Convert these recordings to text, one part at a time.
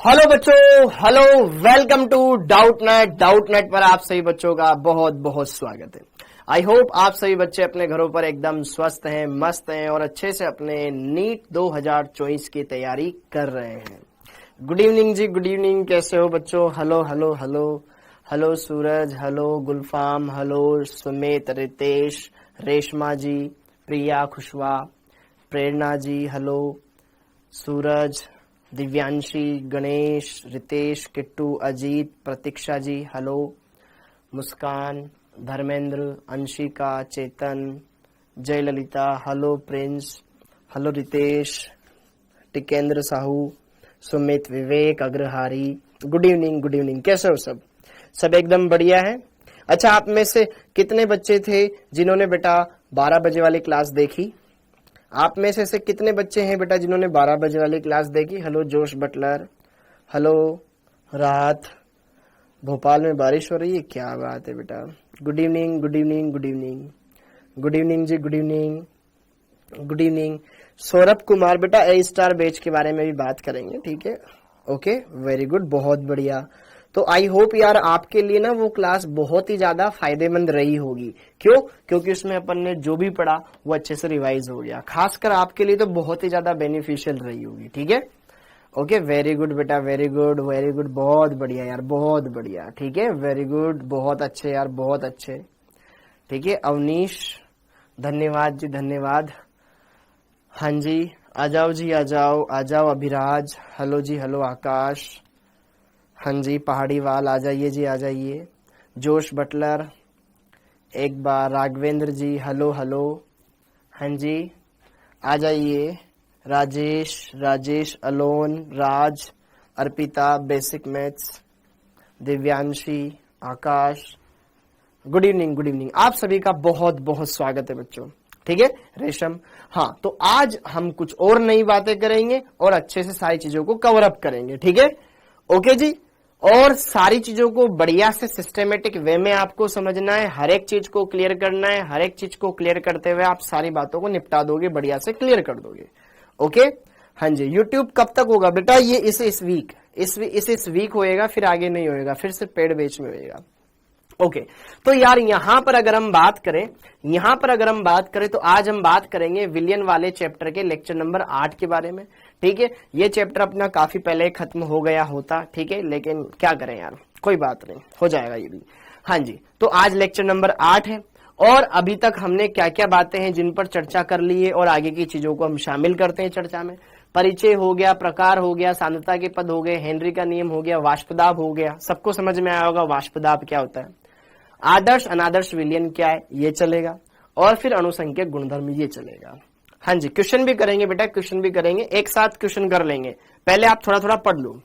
Hello बच्चों, hello, welcome to Doubtnut पर आप सभी बच्चों का बहुत बहुत स्वागत है। आई होप आप सभी बच्चे अपने घरों पर एकदम स्वस्थ हैं, मस्त हैं और अच्छे से अपने नीट 2024 की तैयारी कर रहे हैं। गुड इवनिंग जी, गुड इवनिंग। कैसे हो बच्चों? Hello hello hello hello Suraj, hello Gulfam, hello Sumit, Ritesh, Reshma ji, Priya, Khushwa, Prerna ji, hello Suraj, Divyanshi, Ganesh, Ritesh, Kittu, Ajeet, Pratiksha ji, hello Muskan, Dharmendra, Anshika, Chetan, Jai Lalita, hello Prince, hello Ritesh, Tikendra Sahu, Sumit, Vivek, Agrahari. Good evening, good evening. कैसे हो सब? सब एकदम बढ़िया है। अच्छा, आप में से कितने बच्चे थे जिन्होंने बेटा 12 बजे वाली क्लास देखी? आप में से कितने बच्चे हैं बेटा जिन्होंने 12 बजे वाली क्लास देखी? हेलो जोश बटलर, हेलो राहत। भोपाल में बारिश हो रही है, क्या बात है बेटा। Good evening, good evening, good evening, good evening जी, good evening, good evening. Saurabh Kumar बेटा ए स्टार बैच के बारे में भी बात करेंगे, ठीक है? ओके, वेरी गुड, बहुत बढ़िया। तो आई होप यार आपके लिए ना वो क्लास बहुत ही ज्यादा फायदेमंद रही होगी। क्यों? क्योंकि उसमें अपन ने जो भी पढ़ा वो अच्छे से रिवाइज हो गया। खासकर आपके लिए तो बहुत ही ज्यादा बेनिफिशियल रही होगी, ठीक है? ओके, वेरी गुड बेटा, वेरी गुड, वेरी गुड, बहुत बढ़िया यार, बहुत बढ़िया, ठीक है, वेरी गुड, बहुत अच्छे यार, बहुत अच्छे, ठीक है। अवनीश, धन्यवाद जी, धन्यवाद। हाँ जी, आ जाओ जी, आ जाओ, आ जाओ अभिराज, हेलो जी, हेलो आकाश, हाँ जी पहाड़ी वाल, आ जाइए जी, आ जाइए। जोश बटलर, एक बार राघवेंद्र जी, हेलो हेलो, हाँ जी आ जाइए। राजेश, राजेश, अलोन, Raj, Arpita, basic maths, Divyanshi, Akash. Good evening, good evening. आप सभी का बहुत बहुत स्वागत है बच्चों, ठीक है। रेशम, हाँ, तो आज हम कुछ और नई बातें करेंगे और अच्छे से सारी चीजों को कवर अप करेंगे, ठीक है? ओके जी। और सारी चीजों को बढ़िया से सिस्टेमेटिक वे में आपको समझना है, हर एक चीज को क्लियर करना है। हर एक चीज को क्लियर करते हुए आप सारी बातों को निपटा दोगे, बढ़िया से क्लियर कर दोगे। ओके, हाँ जी। यूट्यूब कब तक होगा बेटा? ये इस वीक, इस वीक होएगा, फिर आगे नहीं होएगा, फिर सिर्फ पेड बेच में होएगा। ओके, तो यार यहां पर अगर हम बात करें तो आज हम बात करेंगे विलियन वाले चैप्टर के लेक्चर नंबर 8 के बारे में, ठीक है। ये चैप्टर अपना काफी पहले खत्म हो गया होता, ठीक है, लेकिन क्या करें यार, कोई बात नहीं, हो जाएगा ये भी। हाँ जी, तो आज लेक्चर नंबर 8 है और अभी तक हमने क्या क्या बातें हैं जिन पर चर्चा कर ली है और आगे की चीजों को हम शामिल करते हैं चर्चा में। परिचय हो गया, प्रकार हो गया, सांद्रता के पद हो गए, हेनरी का नियम हो गया, वाष्पदाब हो गया। सबको समझ में आया होगा वाष्पदाब क्या होता है, आदर्श अनादर्श विलयन क्या है, ये चलेगा, और फिर अणुसंख्यक गुणधर्म, ये चलेगा। हाँ जी, क्वेश्चन भी करेंगे बेटा, क्वेश्चन भी करेंगे, एक साथ क्वेश्चन कर लेंगे। पहले आप थोड़ा थोड़ा पढ़ लो।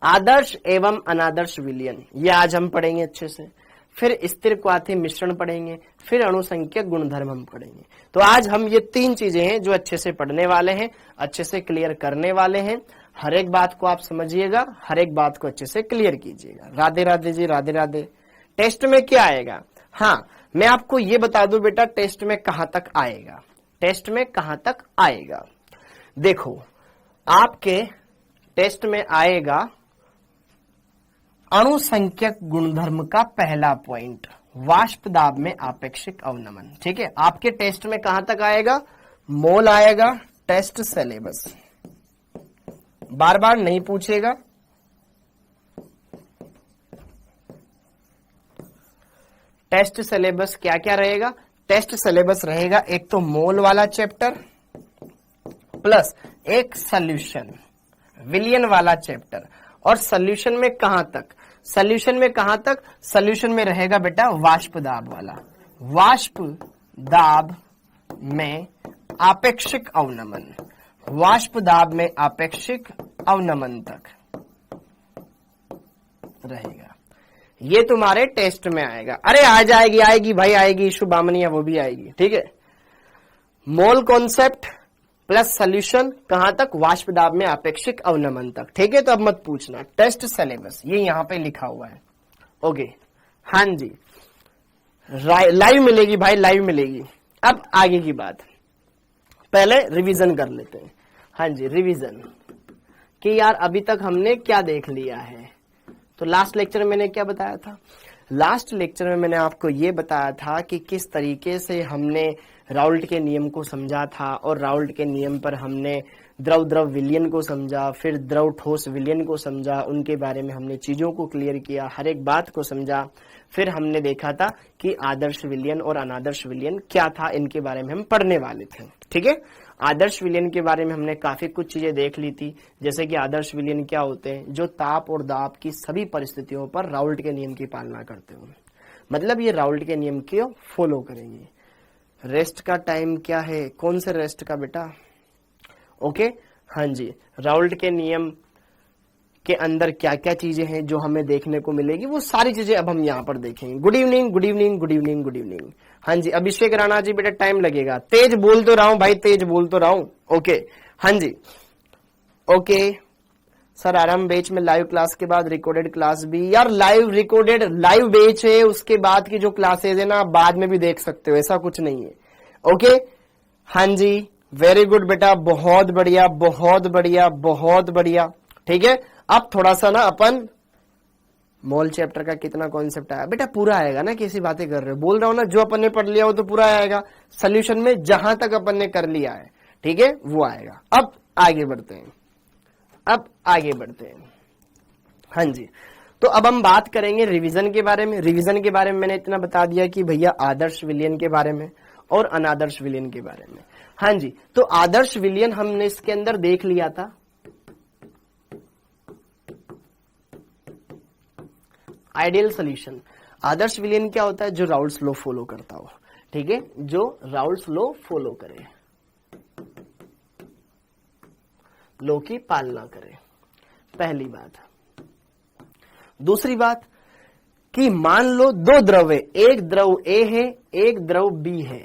आदर्श एवं अनादर्श विलयन, ये आज हम पढ़ेंगे अच्छे से। फिर स्थिर क्वाथी मिश्रण पढ़ेंगे, फिर अणुसंख्यक गुणधर्म हम पढ़ेंगे। तो आज हम ये 3 चीजें हैं जो अच्छे से पढ़ने वाले हैं, अच्छे से क्लियर करने वाले हैं। हर एक बात को आप समझिएगा, हर एक बात को अच्छे से क्लियर कीजिएगा। राधे राधे जी, राधे राधे। टेस्ट में क्या आएगा? हाँ, मैं आपको ये बता दूं बेटा, टेस्ट में कहां तक आएगा, टेस्ट में कहां तक आएगा। देखो, आपके टेस्ट में आएगा अणुसंख्यक गुणधर्म का पहला पॉइंट, वाष्पदाब में आपेक्षिक अवनमन, ठीक है। आपके टेस्ट में कहां तक आएगा? मोल आएगा, टेस्ट सिलेबस, बार बार नहीं पूछेगा। टेस्ट सिलेबस क्या क्या रहेगा? टेस्ट सिलेबस रहेगा एक तो मोल वाला चैप्टर प्लस एक सॉल्यूशन, विलियन वाला चैप्टर। और सॉल्यूशन में कहां तक? सॉल्यूशन में कहां तक? सॉल्यूशन में रहेगा बेटा वाष्पदाब वाला, वाष्पदाब में आपेक्षिक अवनमन, वाष्पदाब में आपेक्षिक अवनमन तक रहेगा। ये तुम्हारे टेस्ट में आएगा। अरे आ जाएगी, आएगी भाई, आएगी, शुभामनिया वो भी आएगी, ठीक है। मोल कॉन्सेप्ट प्लस सॉल्यूशन कहां तक? वाष्पदाब में आपेक्षिक अवनमन तक, ठीक है। तो अब मत पूछना, टेस्ट सिलेबस ये यहां पे लिखा हुआ है। ओके, हाँ जी, लाइव मिलेगी भाई, लाइव मिलेगी। अब आगे की बात, पहले रिवीजन कर लेते हैं। हाँ जी, रिवीजन कि यार अभी तक हमने क्या देख लिया है। तो लास्ट लेक्चर में मैंने क्या बताया था? लास्ट लेक्चर में मैंने आपको ये बताया था कि किस तरीके से हमने राउल्ट के नियम को समझा था, और राउल्ट के नियम पर हमने द्रव द्रव विलयन को समझा, फिर द्रव ठोस विलयन को समझा, उनके बारे में हमने चीजों को क्लियर किया, हर एक बात को समझा। फिर हमने देखा था कि आदर्श विलयन और अनादर्श विलयन क्या था, इनके बारे में हम पढ़ने वाले थे। ठीक है, आदर्श विलयन के बारे में हमने काफी कुछ चीजें देख ली थी, जैसे कि आदर्श विलयन क्या होते हैं, जो ताप और दाब की सभी परिस्थितियों पर राउल्ट के नियम की पालना करते हो, मतलब ये राउल्ट के नियम को फॉलो करेंगे। रेस्ट का टाइम क्या है, कौन से रेस्ट का बेटा? ओके, हाँ जी, राउल्ट के नियम के अंदर क्या क्या चीजें हैं जो हमें देखने को मिलेगी, वो सारी चीजें अब हम यहाँ पर देखेंगे। Good evening, good evening, good evening, good evening. हाँ जी, अभिषेक राणा जी, बेटा टाइम लगेगा, तेज बोल तो रहा हूं भाई, तेज बोल तो रहा हूं। ओके, हाँ जी, ओके सर। आरंभ बैच में लाइव क्लास के बाद रिकॉर्डेड क्लास भी, यार लाइव रिकॉर्डेड लाइव बैच है, उसके बाद की जो क्लासेज है ना बाद में भी देख सकते हो, ऐसा कुछ नहीं है। ओके, हाँ जी, वेरी गुड बेटा, बहुत बढ़िया, बहुत बढ़िया, बहुत बढ़िया। ठीक है, अब थोड़ा सा ना अपन मोल चैप्टर का कितना कॉन्सेप्ट आया बेटा, पूरा आएगा ना, कैसी बातें कर रहे हो, बोल रहा हूं ना, जो अपन ने पढ़ लिया वो तो पूरा आएगा, सोल्यूशन में जहां तक अपन ने कर लिया है, ठीक है, वो आएगा। अब आगे बढ़ते हैं, अब आगे बढ़ते हैं। हाँ जी, तो अब हम बात करेंगे रिवीजन के बारे में। रिवीजन के बारे में मैंने इतना बता दिया कि भैया आदर्श विलयन के बारे में और अनादर्श विलयन के बारे में। हाँ जी, तो आदर्श विलयन हमने इसके अंदर देख लिया था, आइडियल सॉल्यूशन। आदर्श विलयन क्या होता है? जो राउल्ट्स लॉ फॉलो करता हो, ठीक है, जो राउल्ट्स लॉ फॉलो करे, लॉ की पालना करे, पहली बात। दूसरी बात कि मान लो दो द्रव है, एक द्रव ए है, एक द्रव बी है।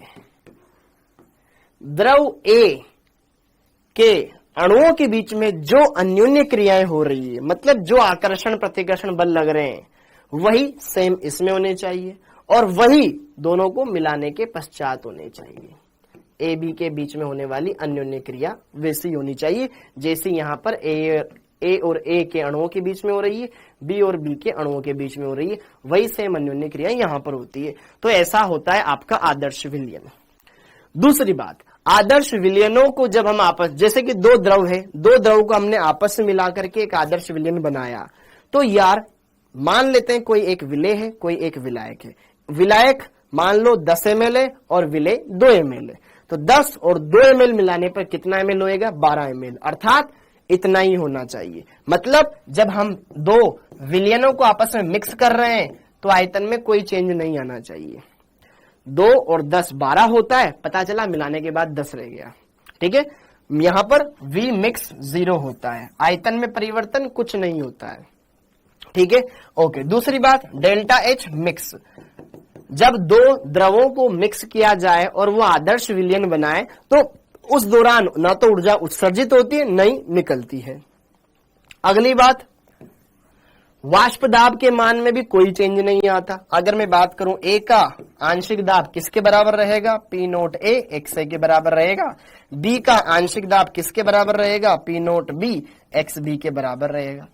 द्रव ए के अणुओं के बीच में जो अन्योन्य क्रियाएं हो रही है, मतलब जो आकर्षण प्रतिकर्षण बल लग रहे हैं, वही सेम इसमें होने चाहिए, और वही दोनों को मिलाने के पश्चात होने चाहिए। ए बी के बीच में होने वाली अन्योन्य क्रिया वैसी होनी चाहिए जैसे यहां पर ए और ए के अणुओं के बीच में हो रही है, बी और बी के अणुओं के बीच में हो रही है, वही सेम अन्योन्य क्रिया यहां पर होती है। तो ऐसा होता है आपका आदर्श विलयन। दूसरी बात, आदर्श विलयनों को जब हम आपस, जैसे कि दो द्रव है, दो द्रव को हमने आपस में मिलाकर के एक आदर्श विलयन बनाया, तो यार मान लेते हैं कोई एक विलेय है, कोई एक विलायक है। विलायक मान लो 10 ml है और विलेय 2 ml है, तो 10 और 2 ml मिलाने पर कितना ml होएगा? 12 ml, अर्थात इतना ही होना चाहिए। मतलब जब हम दो विलयनों को आपस में मिक्स कर रहे हैं तो आयतन में कोई चेंज नहीं आना चाहिए। 2 और 10 12 होता है, पता चला मिलाने के बाद 10 रह गया। ठीक है, यहां पर V मिक्स 0 होता है, आयतन में परिवर्तन कुछ नहीं होता है। ठीक है, ओके। दूसरी बात, डेल्टा H मिक्स, जब दो द्रवों को मिक्स किया जाए और वो आदर्श विलयन बनाए तो उस दौरान ना तो ऊर्जा उत्सर्जित होती है, नहीं निकलती है। अगली बात, वाष्प दाब के मान में भी कोई चेंज नहीं आता। अगर मैं बात करूं ए का आंशिक दाब किसके बराबर रहेगा? P नोट A XA के बराबर रहेगा। B का आंशिक दाब किसके बराबर रहेगा? P नोट B XB के बराबर रहेगा,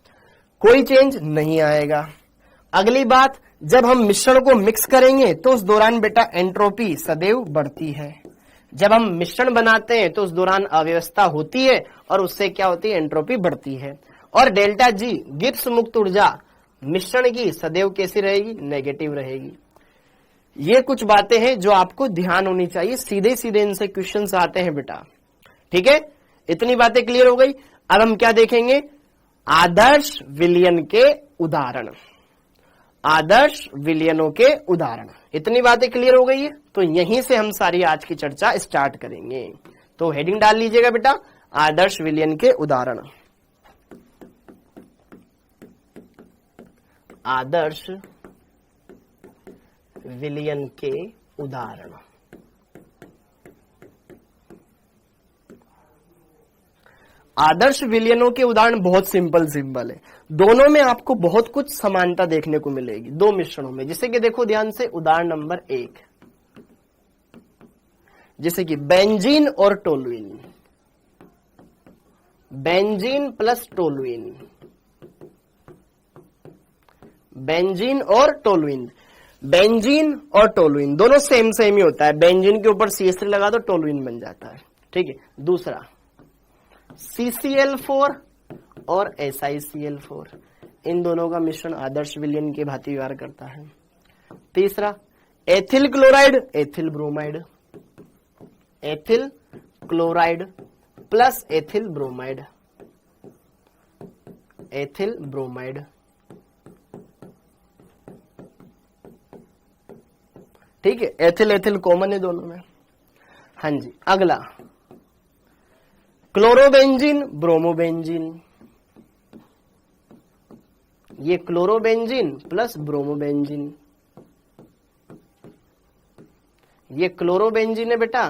कोई चेंज नहीं आएगा। अगली बात, जब हम मिश्रण को मिक्स करेंगे तो उस दौरान बेटा एंट्रोपी सदैव बढ़ती है। जब हम मिश्रण बनाते हैं तो उस दौरान अव्यवस्था होती है और उससे क्या होती है? एंट्रोपी बढ़ती है। और डेल्टा जी गिब्स मुक्त ऊर्जा मिश्रण की सदैव कैसी रहेगी? नेगेटिव रहेगी। ये कुछ बातें हैं जो आपको ध्यान होनी चाहिए, सीधे सीधे इनसे क्वेश्चंस आते हैं बेटा। ठीक है, इतनी बातें क्लियर हो गई। अब हम क्या देखेंगे? आदर्श विलयन के उदाहरण, आदर्श विलयनों के उदाहरण। इतनी बातें क्लियर हो गई है, तो यहीं से हम सारी आज की चर्चा स्टार्ट करेंगे। तो हेडिंग डाल लीजिएगा बेटा, आदर्श विलयन के उदाहरण। आदर्श विलयन के उदाहरण। आदर्श विलयनों के उदाहरण बहुत सिंपल है। दोनों में आपको बहुत कुछ समानता देखने को मिलेगी, दो मिश्रणों में। जैसे कि देखो ध्यान से, उदाहरण नंबर 1, जैसे कि बेंजीन और toluene. Benzene plus toluene, benzene और टोलुइन। बेंजीन और टोलुइन दोनों सेम सेम ही होता है, बेंजीन के ऊपर CH3 लगा दो टोलुइन बन जाता है, ठीक है। दूसरा CCl4 और SiCl4, इन दोनों का मिश्रण आदर्श विलयन के भांति व्यवहार करता है। तीसरा ethyl chloride ethyl bromide, ethyl chloride plus ethyl bromide, ethyl bromide, ठीक है। एथिल एथिल कॉमन है दोनों में। हाँ जी, अगला क्लोरोबेंजीन ब्रोमोबेंजीन, ये क्लोरोबेंजीन प्लस ब्रोमोबेंजीन, ये क्लोरोबेंजीन है बेटा,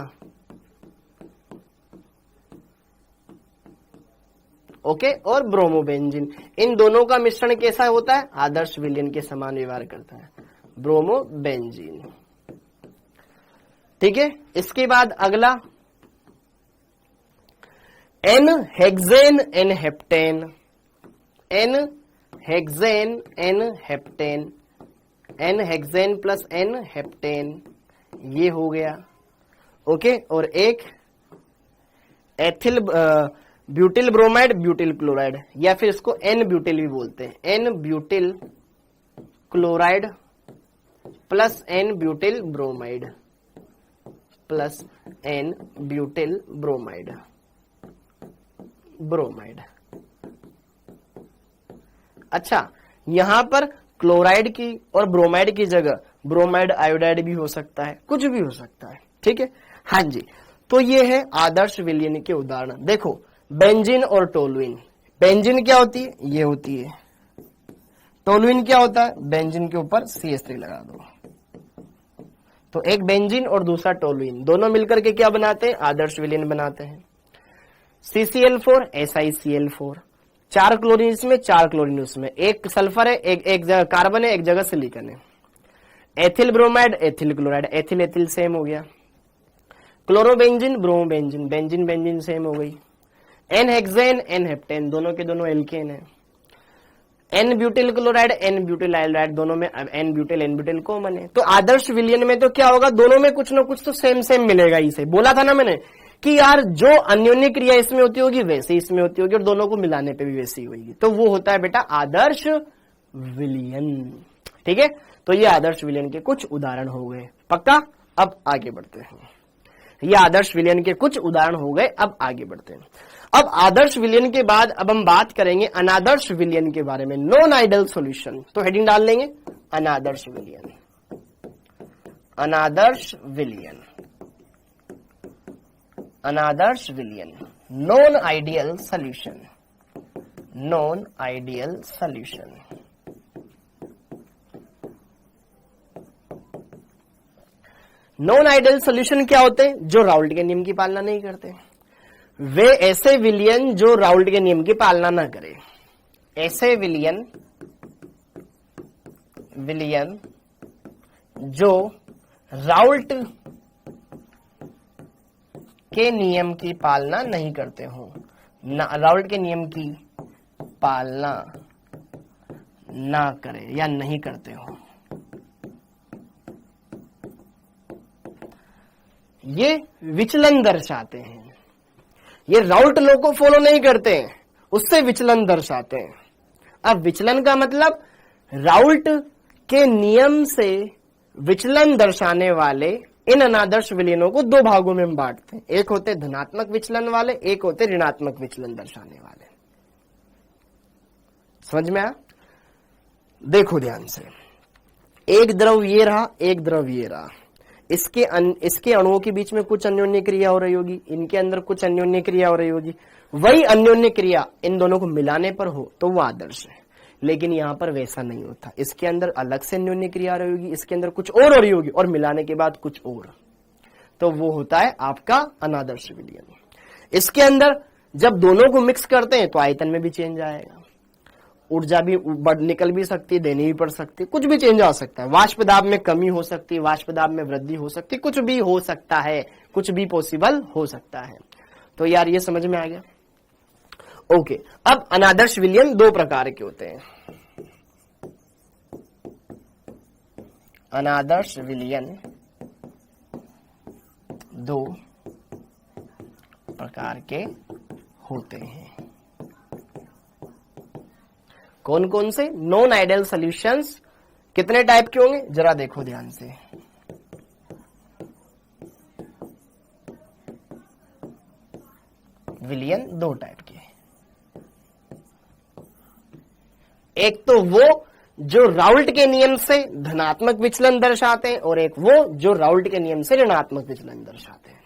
ओके, और ब्रोमोबेंजीन, इन दोनों का मिश्रण कैसा होता है? आदर्श विलयन के समान व्यवहार करता है, ब्रोमोबेंजीन, ठीक है। इसके बाद अगला n hexane n heptane, n hexane n heptane, n hexane plus n heptane, ये हो गया, ओके। और एक ethyl butyl bromide butyl chloride, या फिर इसको एन ब्यूटिल भी बोलते हैं, n butyl chloride plus n butyl bromide, plus n butyl bromide, bromide. अच्छा, यहां पर क्लोराइड की और ब्रोमाइड की जगह ब्रोमाइड आयोडाइड भी हो सकता है, कुछ भी हो सकता है, ठीक है। हाँ जी, तो ये है आदर्श विलयन के उदाहरण। देखो, बेंजीन और टोलुइन, बेंजीन क्या होती है? ये होती है। टोलुइन क्या होता है? बेंजीन के ऊपर CH3 लगा दो, तो एक बेंजीन और दूसरा टोलुइन, दोनों मिलकर के क्या बनाते हैं? आदर्श विलयन बनाते हैं। CCl4 SiCl4, 4 क्लोरीन इसमें 4 क्लोरीन उसमें, एक सल्फर है, एक जगह कार्बन है, एक जगह सिलिकन है। Ethyl bromide ethyl chloride, ethyl ethyl same हो गया। Chlorobenzene bromobenzene, benzene benzene same हो गई। एन हेक्सेन एन हेप्टेन, दोनों के दोनों एल्केन है। N butyl chloride n butyl iodide, दोनों में एन ब्यूटिल कॉमन है। तो आदर्श विलयन में तो क्या होगा? दोनों में कुछ ना कुछ तो सेम सेम मिलेगा। इसे बोला था ना मैंने कि यार जो अन्योन्य क्रिया इसमें होती होगी वैसे इसमें होती होगी, और दोनों को मिलाने पे भी वैसी होगी, तो वो होता है बेटा आदर्श विलयन, ठीक है। तो ये आदर्श विलयन के कुछ उदाहरण हो गए, पक्का। अब आगे बढ़ते हैं, ये आदर्श विलयन के कुछ उदाहरण हो गए, अब आगे बढ़ते हैं। अब आदर्श विलयन के बाद अब हम बात करेंगे अनादर्श विलयन के बारे में, नॉन आइडल सॉल्यूशन। तो हेडिंग डाल लेंगे अनादर्श विलयन, अनादर्श विलयन, अनादर्श विलयन, non ideal solution, non ideal solution. Non ideal solution क्या होते हैं? जो राउल्ट के नियम की पालना नहीं करते, वे ऐसे विलयन जो राउल्ट के नियम की पालना ना करे, ऐसे विलयन जो राउल्ट के नियम की पालना नहीं करते हो, राउल्ट के नियम की पालना ना करे या नहीं करते हो, ये विचलन दर्शाते हैं। ये राउल्ट लॉ को फॉलो नहीं करते हैं, उससे विचलन दर्शाते हैं। अब विचलन का मतलब राउल्ट के नियम से विचलन दर्शाने वाले इन अनादर्श विलयनों को दो भागों में हम बांटते हैं, एक होते धनात्मक विचलन वाले, एक होते ऋणात्मक विचलन दर्शाने वाले। समझ में आया? देखो ध्यान से, एक द्रव ये रहा, एक द्रव ये रहा, इसके अणुओं के बीच में कुछ अन्योन्य क्रिया हो रही होगी, इनके अंदर कुछ अन्योन्य क्रिया हो रही होगी, वही अन्योन्य क्रिया इन दोनों को मिलाने पर हो तो वो आदर्श है। लेकिन यहां पर वैसा नहीं होता, इसके अंदर अलग से अन्योन्य क्रिया रही होगी, इसके अंदर कुछ और हो रही होगी, और मिलाने के बाद कुछ और, तो वो होता है आपका अनादर्श विलयन। इसके अंदर जब दोनों को मिक्स करते हैं तो आयतन में भी चेंज आएगा, ऊर्जा भी निकल भी सकती है, देनी भी पड़ सकती है, कुछ भी चेंज आ सकता है, वाष्प दाब में कमी हो सकती है, वाष्प दाब में वृद्धि हो सकती है, कुछ भी हो सकता है, कुछ भी पॉसिबल हो सकता है। तो यार ये समझ में आ गया। ओके, अब अनादर्श विलयन दो प्रकार के होते हैं। अनादर्श विलयन दो प्रकार के होते हैं। कौन कौन से? नॉन आइडियल सॉल्यूशंस कितने टाइप के होंगे जरा देखो ध्यान से। विलयन दो टाइप के, एक तो वो जो राउल्ट के नियम से धनात्मक विचलन दर्शाते हैं और एक वो जो राउल्ट के नियम से ऋणात्मक विचलन दर्शाते हैं।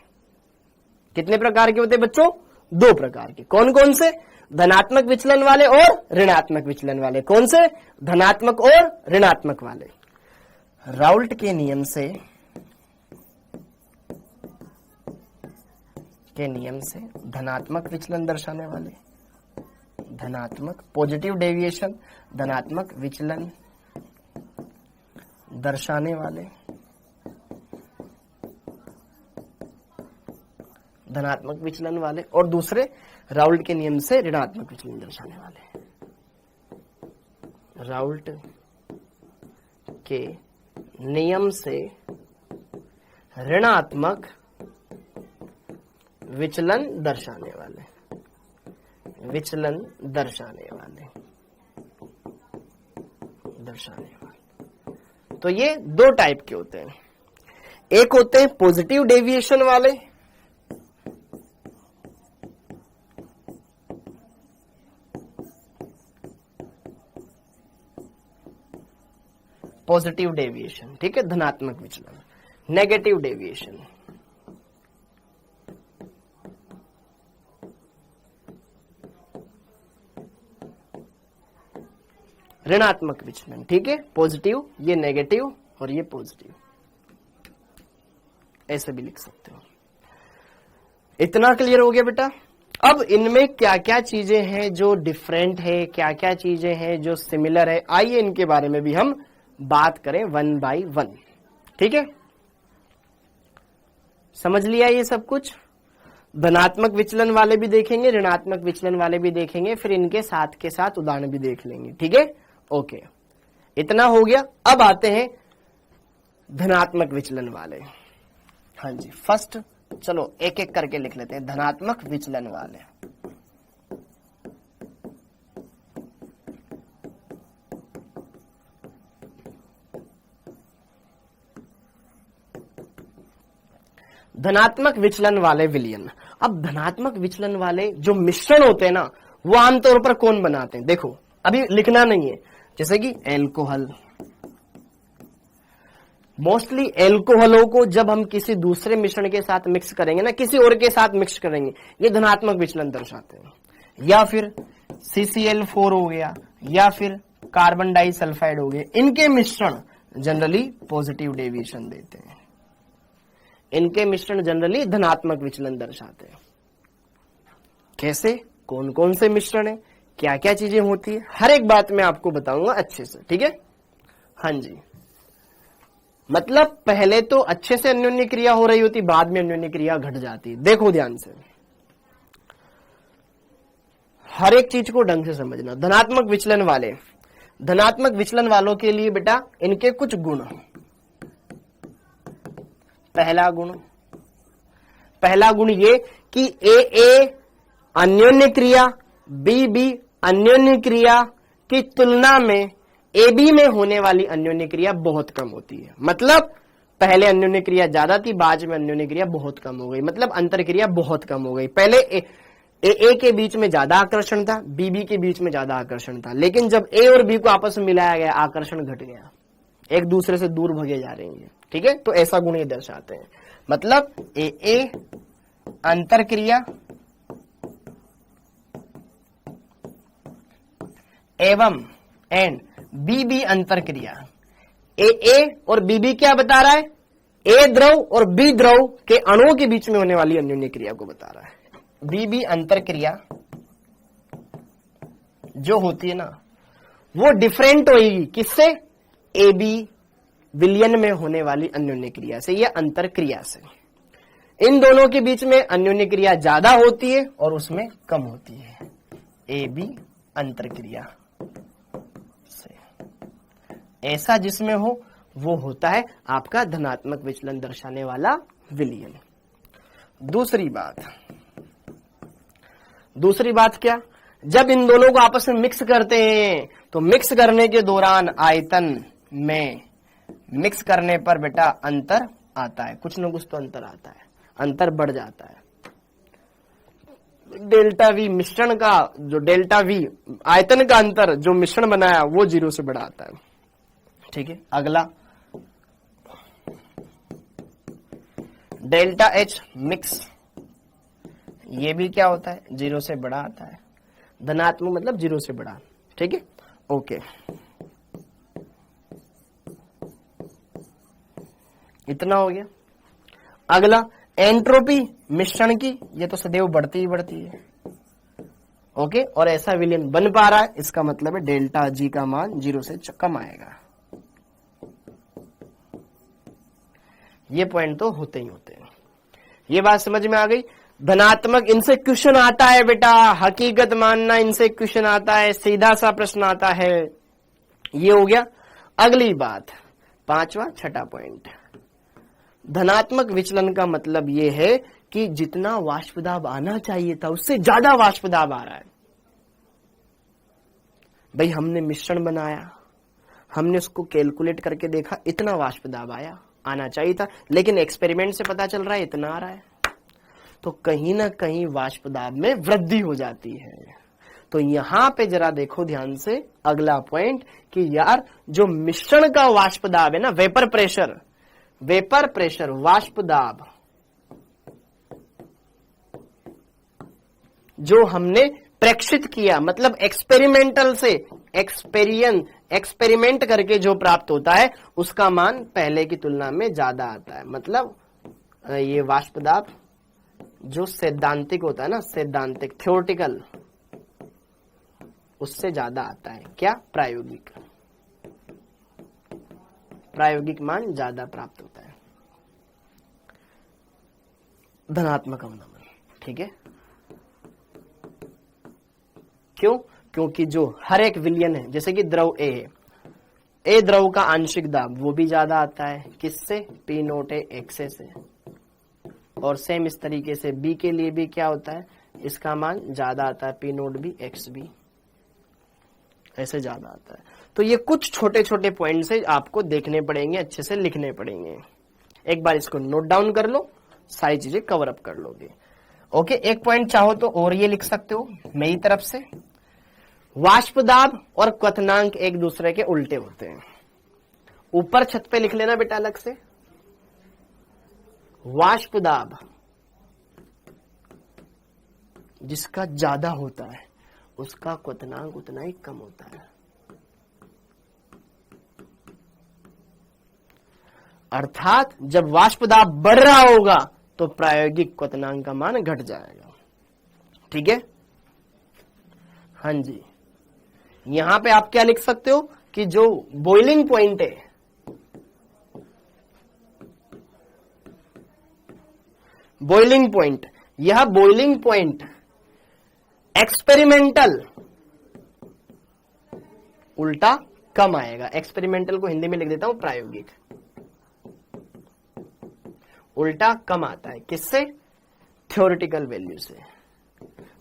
कितने प्रकार के होते हैं बच्चों? दो प्रकार के। कौन कौन से? धनात्मक विचलन वाले और ऋणात्मक विचलन वाले। कौन से? धनात्मक और ऋणात्मक वाले। राउल्ट के नियम से धनात्मक विचलन दर्शाने वाले, धनात्मक पॉजिटिव डेविएशन, धनात्मक विचलन दर्शाने वाले, धनात्मक विचलन वाले, और दूसरे राउल्ट के नियम से ऋणात्मक विचलन दर्शाने वाले। राउल्ट के नियम से ऋणात्मक विचलन दर्शाने वाले, तो ये दो टाइप के होते हैं। एक होते हैं पॉजिटिव डेविएशन वाले, पॉजिटिव डेविएशन, ठीक है, धनात्मक विचलन। नेगेटिव डेविएशन, ऋणात्मक विचलन, ठीक है। पॉजिटिव, ये नेगेटिव और ये पॉजिटिव, ऐसे भी लिख सकते हो। इतना क्लियर हो गया बेटा? अब इनमें क्या क्या चीजें हैं जो डिफरेंट है, क्या क्या चीजें हैं जो सिमिलर है, आइए इनके बारे में भी हम बात करें वन बाय वन, ठीक है। समझ लिया ये सब कुछ? धनात्मक विचलन वाले भी देखेंगे, ऋणात्मक विचलन वाले भी देखेंगे, फिर इनके साथ के साथ उदाहरण भी देख लेंगे, ठीक है। ओके, इतना हो गया। अब आते हैं धनात्मक विचलन वाले। हाँ जी, फर्स्ट चलो एक एक करके लिख लेते हैं। धनात्मक विचलन वाले, धनात्मक विचलन वाले विलयन। अब धनात्मक विचलन वाले जो मिश्रण होते हैं ना, वो आमतौर पर कौन बनाते हैं? देखो, अभी लिखना नहीं है, जैसे कि एल्कोहल। मोस्टली एल्कोहलों को जब हम किसी दूसरे मिश्रण के साथ मिक्स करेंगे ना, किसी और के साथ मिक्स करेंगे, ये धनात्मक विचलन दर्शाते हैं। या फिर CCl4 हो गया, या फिर कार्बन डाइसल्फाइड हो गया, इनके मिश्रण जनरली पॉजिटिव डेविएशन देते हैं। इनके मिश्रण जनरली धनात्मक विचलन दर्शाते हैं। कैसे, कौन कौन से मिश्रण है, क्या क्या चीजें होती है, हर एक बात मैं आपको बताऊंगा अच्छे से, ठीक है। हाँ जी, मतलब पहले तो अच्छे से अन्योन्य क्रिया हो रही होती, बाद में अन्योन्य क्रिया घट जाती है। देखो ध्यान से, हर एक चीज को ढंग से समझना। धनात्मक विचलन वाले, धनात्मक विचलन वालों के लिए बेटा इनके कुछ गुण। पहला गुण ये कि A अन्योन्य क्रिया B अन्योन्य क्रिया की तुलना में AB में होने वाली अन्योन्य क्रिया बहुत कम होती है। मतलब पहले अन्योन्य क्रिया ज्यादा थी, बाद में अन्योन्य क्रिया बहुत कम हो गई, मतलब अंतर क्रिया बहुत कम हो गई। पहले A के बीच में ज्यादा आकर्षण था, B के बीच में ज्यादा आकर्षण था, लेकिन जब A और B को आपस में मिलाया गया, आकर्षण घट गया, एक दूसरे से दूर भगे जा रही है, ठीक है। तो ऐसा गुण ये दर्शाते हैं। मतलब A अंतर क्रिया एवं B अंतर क्रिया। A और B क्या बता रहा है? A द्रव और B द्रव के अणुओं के बीच में होने वाली अन्योन्य क्रिया को बता रहा है। B अंतर क्रिया जो होती है ना, वो डिफरेंट होगी किससे? AB विलयन में होने वाली अन्योन्य क्रिया से या अंतर क्रिया से। इन दोनों के बीच में अन्योन्य क्रिया ज्यादा होती है और उसमें कम होती है। ए बी अंतरक्रिया से, ऐसा जिसमें हो वो होता है आपका धनात्मक विचलन दर्शाने वाला विलयन। दूसरी बात क्या, जब इन दोनों को आपस में मिक्स करते हैं तो मिक्स करने के दौरान आयतन में मिक्स करने पर बेटा अंतर आता है, कुछ न कुछ तो अंतर आता है, अंतर बढ़ जाता है। डेल्टा वी मिश्रण का जो डेल्टा वी आयतन का अंतर जो मिश्रण बनाया वो 0 से बड़ा आता है। ठीक है, अगला डेल्टा एच मिक्स, ये भी क्या होता है 0 से बड़ा आता है, धनात्मक मतलब 0 से बड़ा। ठीक है, ओके, इतना हो गया। अगला एंट्रोपी मिश्रण की, ये तो सदैव बढ़ती ही बढ़ती है। ओके, और ऐसा विलयन बन पा रहा है, इसका मतलब है डेल्टा जी का मान 0 से कम आएगा। ये पॉइंट तो होते ही होते हैं। ये बात समझ में आ गई। धनात्मक, इनसे क्वेश्चन आता है बेटा, हकीकत मानना इनसे क्वेश्चन आता है, सीधा सा प्रश्न आता है। ये हो गया। अगली बात, पांचवा छठा पॉइंट, धनात्मक विचलन का मतलब ये है कि जितना वाष्प दाब आना चाहिए था उससे ज्यादा वाष्प दाब आ रहा है। भाई हमने मिश्रण बनाया, हमने उसको कैलकुलेट करके देखा, इतना वाष्प दाब आना चाहिए था, लेकिन एक्सपेरिमेंट से पता चल रहा है इतना आ रहा है, तो कहीं ना कहीं वाष्प दाब में वृद्धि हो जाती है। तो यहां पे जरा देखो ध्यान से अगला पॉइंट कि यार जो मिश्रण का वाष्प दाब है ना, वेपर प्रेशर वाष्प दाब जो हमने प्रेक्षित किया, मतलब एक्सपेरिमेंटल से एक्सपेरिमेंट करके जो प्राप्त होता है उसका मान पहले की तुलना में ज्यादा आता है। मतलब ये वाष्प दाब जो सैद्धांतिक होता है ना, सैद्धांतिक थ्योरेटिकल, उससे ज्यादा आता है। क्या? प्रायोगिक मान ज्यादा प्राप्त होता है धनात्मक अवनमन। ठीक है, क्यों? क्योंकि जो हर एक विलयन है, जैसे कि द्रव ए द्रव का आंशिक दाब वो भी ज्यादा आता है, किससे? पी नोट ए एक्से से। और सेम इस तरीके से बी के लिए भी क्या होता है, इसका मान ज्यादा आता है, P note B X B, ऐसे ज्यादा आता है। तो ये कुछ छोटे छोटे पॉइंट्स है, आपको देखने पड़ेंगे, अच्छे से लिखने पड़ेंगे। एक बार इसको नोट डाउन कर लो, सारी चीजें कवर अप कर लोगे। ओके, एक पॉइंट चाहो तो और ये लिख सकते हो मेरी तरफ से, वाष्प दाब और क्वथनांक एक दूसरे के उल्टे होते हैं। ऊपर छत पे लिख लेना बेटा अलग से, वाष्प दाब जिसका ज्यादा होता है उसका क्वथनांक उतना ही कम होता है। अर्थात जब वाष्प दाब बढ़ रहा होगा तो प्रायोगिक क्वथनांक का मान घट जाएगा। ठीक है, हाँ जी। यहां पे आप क्या लिख सकते हो कि जो बॉइलिंग पॉइंट है, यह बॉइलिंग पॉइंट एक्सपेरिमेंटल उल्टा कम आएगा। एक्सपेरिमेंटल को हिंदी में लिख देता हूं प्रायोगिक, उल्टा कम आता है। किससे? थ्योरेटिकल वैल्यू से,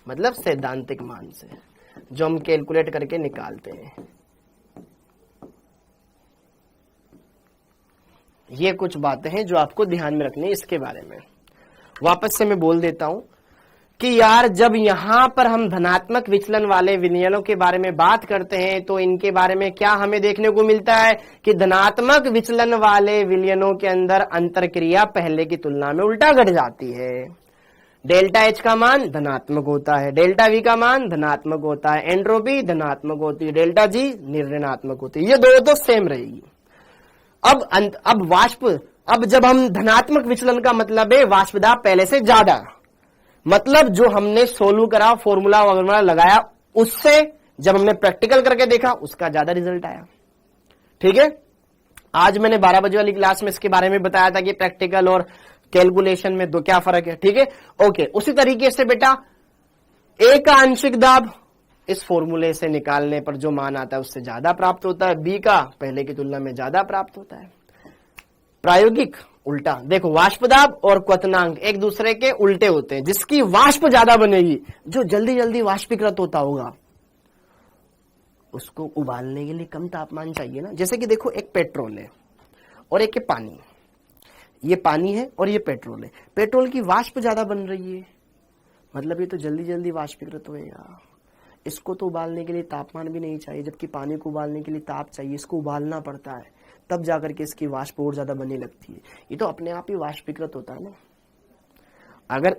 मतलब सैद्धांतिक मान से, जो हम कैलकुलेट करके निकालते हैं। ये कुछ बातें हैं जो आपको ध्यान में रखनी है। इसके बारे में वापस से मैं बोल देता हूं कि यार जब यहां पर हम धनात्मक विचलन वाले विलयनों के बारे में बात करते हैं तो इनके बारे में क्या हमें देखने को मिलता है कि धनात्मक विचलन वाले विलयनों के अंदर अंतरक्रिया पहले की तुलना में उल्टा घट जाती है। डेल्टा एच का मान धनात्मक होता है, डेल्टा वी का मान धनात्मक होता है, एंट्रोपी धनात्मक होती है, डेल्टा जी ऋणात्मक होती है। ये दो तो सेम रहेगी। अब जब हम धनात्मक विचलन का मतलब है वाष्प दाब पहले से ज्यादा, मतलब जो हमने सोल्व करा, फॉर्मूला वगैरह लगाया, उससे जब हमने प्रैक्टिकल करके देखा उसका ज्यादा रिजल्ट आया। ठीक है, आज मैंने 12 बजे वाली क्लास में इसके बारे में बताया था कि प्रैक्टिकल और कैलकुलेशन में क्या फर्क है। ठीक है, ओके। उसी तरीके से बेटा ए का आंशिक दाब इस फॉर्मूले से निकालने पर जो मान आता है उससे ज्यादा प्राप्त होता है, बी का पहले की तुलना में ज्यादा प्राप्त होता है। प्रायोगिक उल्टा, देखो वाष्पदाब और क्वथनांक एक दूसरे के उल्टे होते हैं। जिसकी वाष्प ज्यादा बनेगी, जो जल्दी जल्दी वाष्पीकृत होता होगा, उसको उबालने के लिए कम तापमान चाहिए ना। जैसे कि देखो एक पेट्रोल है और एक है पानी, ये पानी है और ये पेट्रोल है। पेट्रोल की वाष्प ज्यादा बन रही है, मतलब ये तो जल्दी जल्दी वाष्पीकृत होएगा। इसको तो उबालने के लिए तापमान भी नहीं चाहिए, जबकि पानी को उबालने के लिए ताप चाहिए। इसको उबालना पड़ता है, तब जाकर के इसकी वाष्प और ज्यादा बनने लगती है। ये तो अपने आप ही वाष्पीकृत होता है ना। अगर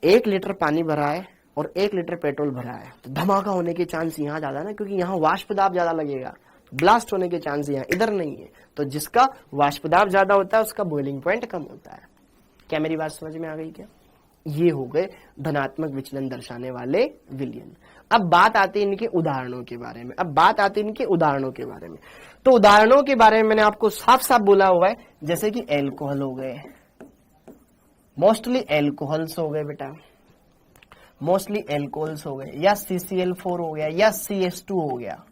1 लीटर पानी भरा है और 1 लीटर पेट्रोल भरा है तो धमाका होने के चांस यहाँ ज्यादा है ना, क्योंकि यहाँ वाष्पदाब ज्यादा लगेगा। ब्लास्ट होने के चांस यहाँ इधर नहीं है। तो जिसका वाष्पदाब ज्यादा होता है उसका बॉइलिंग पॉइंट कम होता है। क्या मेरी बात समझ में आ गई क्या? ये हो गए धनात्मक विचलन दर्शाने वाले विलयन। अब बात आती है इनके उदाहरणों के बारे में। तो उदाहरणों के बारे में मैंने आपको साफ साफ बोला हुआ है, जैसे कि एल्कोहल हो गए, मोस्टली एल्कोहल्स हो गए बेटा, मोस्टली एल्कोहल्स हो गए, या CCl4 हो गया, या CH2 हो गया।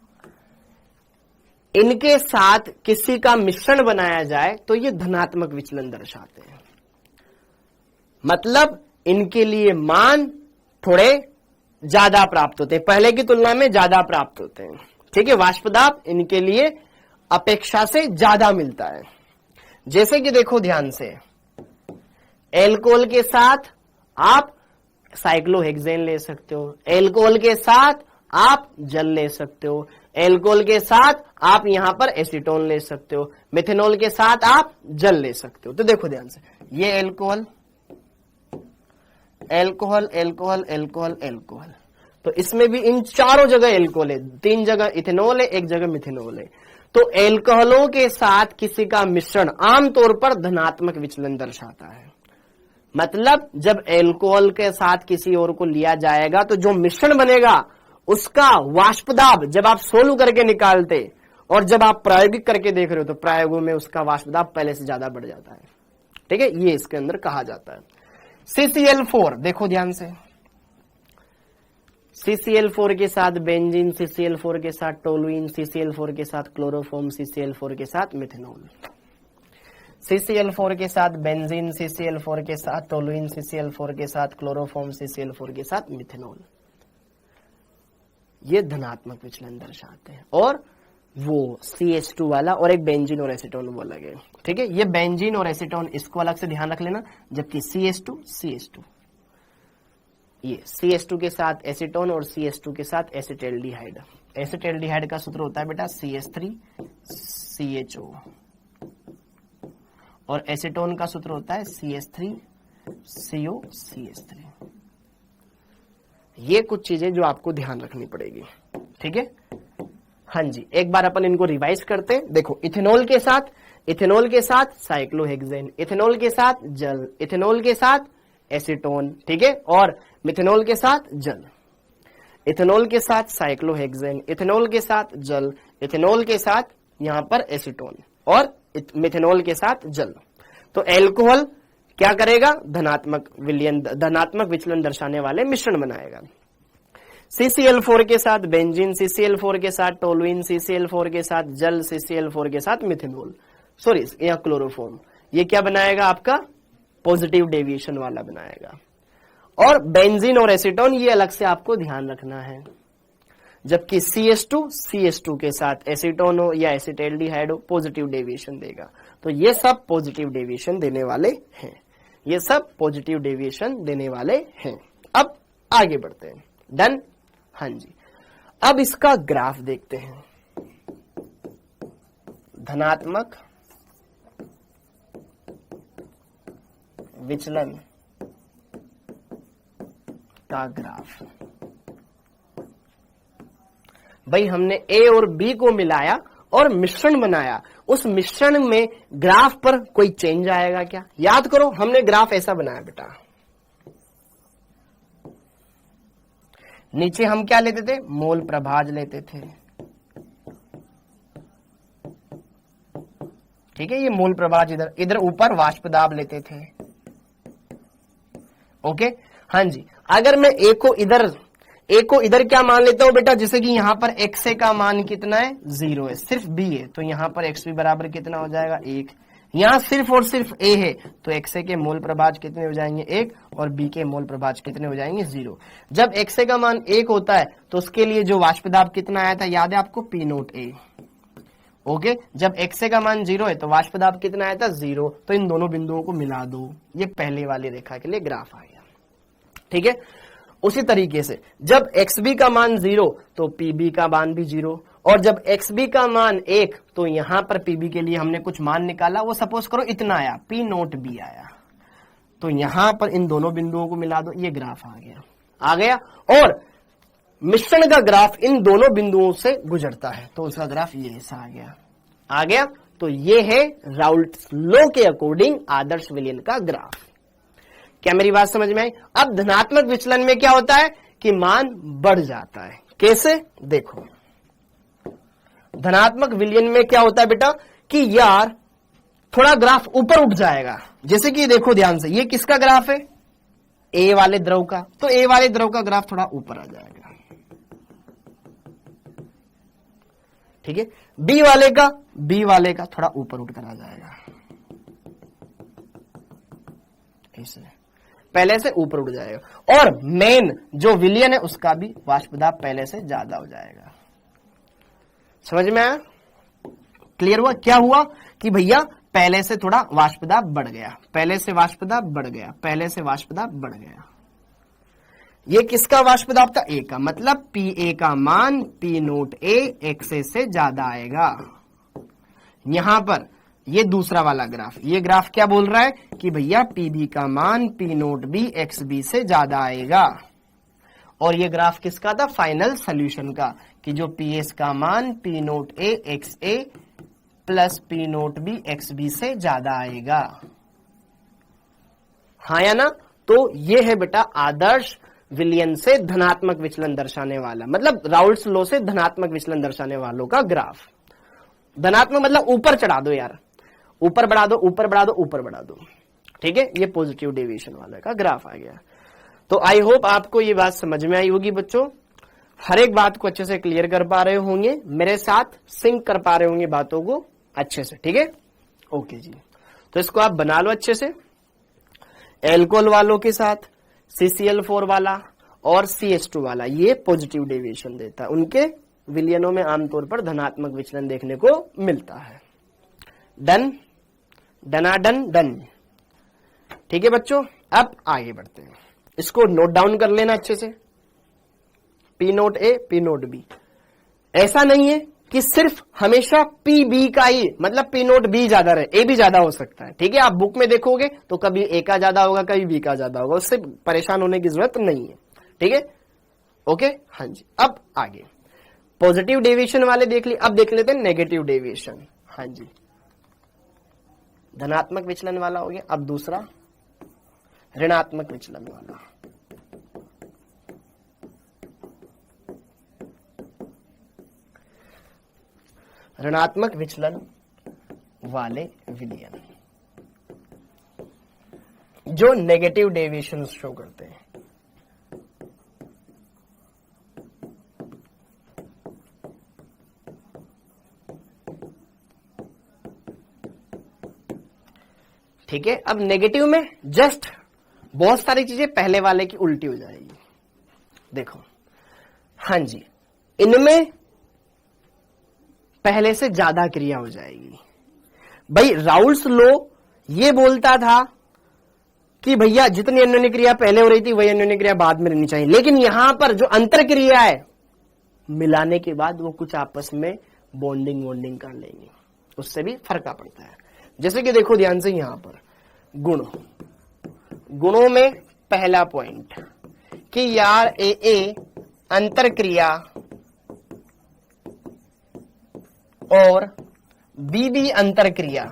इनके साथ किसी का मिश्रण बनाया जाए तो ये धनात्मक विचलन दर्शाते हैं। मतलब इनके लिए मान थोड़े ज्यादा प्राप्त होते हैं, पहले की तुलना में ज्यादा प्राप्त होते हैं। ठीक है, वाष्पदाब इनके लिए अपेक्षा से ज्यादा मिलता है। जैसे कि देखो ध्यान से, एल्कोहल के साथ आप साइक्लोहेक्सेन ले सकते हो, एल्कोहल के साथ आप जल ले सकते हो, एल्कोहल के साथ आप यहां पर एसीटोन ले सकते हो, मिथेनॉल के साथ आप जल ले सकते हो। तो देखो ध्यान से, ये alcohol alcohol alcohol alcohol alcohol, तो इसमें भी इन चारों जगह एल्कोहल है, 3 जगह इथेनॉल है, 1 जगह मिथेनॉल है। तो एल्कोहलों के साथ किसी का मिश्रण आमतौर पर धनात्मक विचलन दर्शाता है। मतलब जब एल्कोहल के साथ किसी और को लिया जाएगा तो जो मिश्रण बनेगा उसका वाष्पदाब जब आप सोलू करके निकालते और जब आप प्रायोगिक करके देख रहे हो तो प्रायोगों में उसका वाष्पदाब पहले से ज्यादा बढ़ जाता है। ठीक है, ये इसके अंदर कहा जाता है। CCl4 देखो ध्यान से, CCl4 के साथ बेंजीन, CCl4 के साथ टोलुइन, CCl4 के साथ क्लोरोफॉर्म, CCl4 के साथ मिथेनॉल, CCl4 के साथ बेंजीन, CCl4 के साथ टोलुइन, CCl4 के साथ क्लोरोफॉर्म, CCl4 के साथ मिथेनॉल। ये धनात्मक विचलन दर्शाते हैं। और वो CH2 वाला और एक बेंजीन और एसीटोन वो अलग है। ठीक है, ये बेंजीन और एसीटोन इसको अलग से ध्यान रख लेना, जबकि CH2 ये CH2 के साथ एसीटोन और CH2 के साथ एसिटाल्डिहाइड। एसिटाल्डिहाइड का सूत्र होता है बेटा CH3CHO और एसीटोन का सूत्र होता है CH3COCH3। ये कुछ चीजें जो आपको ध्यान रखनी पड़ेगी। ठीक है, हाँ जी, एक बार अपन इनको रिवाइज करते हैं। देखो, इथेनॉल के साथ साइक्लोहेक्सेन, इथेनॉल के साथ जल, इथेनॉल के साथ एसीटोन, ठीक है, और मिथेनॉल के साथ जल, इथेनॉल के साथ साइक्लोहेक्सेन, इथेनॉल के साथ जल, इथेनॉल के साथ यहां पर एसीटोन और मिथेनॉल के साथ जल। तो एल्कोहल क्या करेगा? धनात्मक विचलन दर्शाने वाले मिश्रण बनाएगा। CCl4 के साथ बेंजीन, CCl4 के साथ टोलुइन, CCl4 के साथ जल, CCl4 के साथ मिथेनॉल, सॉरी या क्लोरोफॉर्म, ये क्या बनाएगा? आपका पॉजिटिव डेविएशन वाला बनाएगा। और बेंजीन और एसीटोन ये अलग से आपको ध्यान रखना है। जबकि CH2 के साथ एसीटोन हो या एसिटाल्डिहाइड हो, पॉजिटिव डेविएशन देगा। तो ये सब पॉजिटिव डेविएशन देने वाले हैं, ये सब पॉजिटिव डेविएशन देने वाले हैं। अब आगे बढ़ते हैं। डन? हाँ जी। अब इसका ग्राफ देखते हैं, धनात्मक विचलन का ग्राफ। भाई हमने ए और बी को मिलाया और मिश्रण बनाया, उस मिश्रण में ग्राफ पर कोई चेंज आएगा क्या? याद करो, हमने ग्राफ ऐसा बनाया बेटा, नीचे हम क्या लेते थे? मोल प्रभाज लेते थे। ठीक है, ये मोल प्रभाज इधर, इधर ऊपर वाष्प दाब लेते थे। ओके, हाँ जी। अगर मैं ए को इधर ए को इधर क्या मान लेता हूं बेटा, जैसे कि यहां पर एक्स ए का मान कितना है 0 है, सिर्फ बी है, तो यहां पर एक्स बी बराबर कितना हो जाएगा 1। यहां सिर्फ और सिर्फ ए है, तो एक्स ए के मोल प्रभाज कितने हो जाएंगे 1 और बी के मोल प्रभाज कितने हो जाएंगे 0। जब एक्स ए का मान 1 होता है तो उसके लिए जो वाष्प दाब कितना आया था, याद है आपको, पी नोट ए। ओके, जब एक्स ए का मान 0 है तो वाष्प दाब कितना आया था 0, तो इन दोनों बिंदुओं को मिला दो, ये पहले वाली रेखा के लिए ग्राफ आ गया। ठीक है, उसी तरीके से जब XB का मान 0 तो PB का मान भी 0, और जब XB का मान 1 तो यहां पर PB के लिए हमने कुछ मान निकाला, वो सपोज करो इतना आया, P नोट B आया, तो यहां पर इन दोनों बिंदुओं को मिला दो, ये ग्राफ आ गया। और मिश्रण का ग्राफ इन दोनों बिंदुओं से गुजरता है, तो उसका ग्राफ ये ऐसा आ गया। तो ये है राउल्ट्स लॉ के अकॉर्डिंग आदर्श विलयन का ग्राफ। क्या मेरी बात समझ में आई? अब धनात्मक विचलन में क्या होता है कि मान बढ़ जाता है। कैसे? देखो, धनात्मक विलयन में क्या होता है बेटा कि यार थोड़ा ग्राफ ऊपर उठ जाएगा। जैसे कि देखो ध्यान से, ये किसका ग्राफ है, ए वाले द्रव का, तो ए वाले द्रव का ग्राफ थोड़ा ऊपर आ जाएगा। ठीक है, बी वाले का थोड़ा ऊपर उठकर आ जाएगा, ऐसे पहले से ऊपर उठ जाएगा। और मेन जो विलयन है उसका भी वाष्प दाब पहले से ज्यादा हो जाएगा। समझ में आया? क्लियर हुआ? क्या हुआ कि भैया पहले से थोड़ा वाष्प दाब बढ़ गया, पहले से वाष्प दाब बढ़ गया, पहले से वाष्प दाब बढ़ गया। ये किसका वाष्प दाब था? ए का, मतलब पी ए का मान पी नोट ए एक्स ए से ज्यादा आएगा। यहां पर ये दूसरा वाला ग्राफ, ये ग्राफ क्या बोल रहा है कि भैया पी बी का मान P note B X B से ज्यादा आएगा। और ये ग्राफ किसका था? फाइनल सोल्यूशन का, कि जो पी एस का मान P note A X A plus P note B X B से ज्यादा आएगा। हाँ या ना? तो ये है बेटा आदर्श विलयन से धनात्मक विचलन दर्शाने वाला, मतलब राउल्ट्स लॉ से धनात्मक विचलन दर्शाने वालों का ग्राफ। धनात्मक मतलब ऊपर चढ़ा दो यार, ऊपर बढ़ा दो, ऊपर बढ़ा दो, ऊपर बढ़ा दो। ठीक है, ये पॉजिटिव डेविएशन वाला का ग्राफ आ गया। तो आई होप आपको ये बात समझ में आई होगी बच्चों, हर एक बात को अच्छे से क्लियर कर पा रहे होंगे, मेरे साथ सिंक कर पा रहे होंगे बातों को अच्छे से। ठीक है, ओके जी। तो इसको आप बना लो अच्छे से, एल्कोहल वालों के साथ CCl4 वाला और CH2 वाला ये पॉजिटिव डेविएशन देता है, उनके विलयनों में आमतौर पर धनात्मक विचलन देखने को मिलता है। डन, डनाडन, डन। ठीक है बच्चों, अब आगे बढ़ते हैं, इसको नोट डाउन कर लेना अच्छे से, P note A P note B. ऐसा नहीं है कि सिर्फ हमेशा पी बी का ही, मतलब पी नोट बी ज्यादा रहे, ए भी ज्यादा हो सकता है। ठीक है, आप बुक में देखोगे तो कभी ए का ज्यादा होगा, कभी बी का ज्यादा होगा, उससे परेशान होने की जरूरत नहीं है। ठीक है, ओके, हाँ जी। अब आगे पॉजिटिव डेविएशन वाले देख लिए, अब देख लेते हैं नेगेटिव डेविएशन। हाँ जी, धनात्मक विचलन वाला हो गया, अब दूसरा ऋणात्मक विचलन वाला। ऋणात्मक विचलन वाले विलयन जो नेगेटिव डेविएशन शो करते हैं। ठीक है, अब नेगेटिव में जस्ट बहुत सारी चीजें पहले वाले की उल्टी हो जाएगी। देखो, हाँ जी, इनमें पहले से ज्यादा क्रिया हो जाएगी। भाई राउल्ट्स लॉ ये बोलता था कि भैया जितनी अन्योन्य क्रिया पहले हो रही थी वही अन्योन्य क्रिया बाद में रहनी चाहिए, लेकिन यहां पर जो अंतर क्रिया है मिलाने के बाद वो कुछ आपस में बॉन्डिंग कर लेंगे, उससे भी फर्क पड़ता है। जैसे कि देखो ध्यान से, यहां पर गुणों में पहला पॉइंट कि यार ए अंतर क्रिया और बी अंतर क्रिया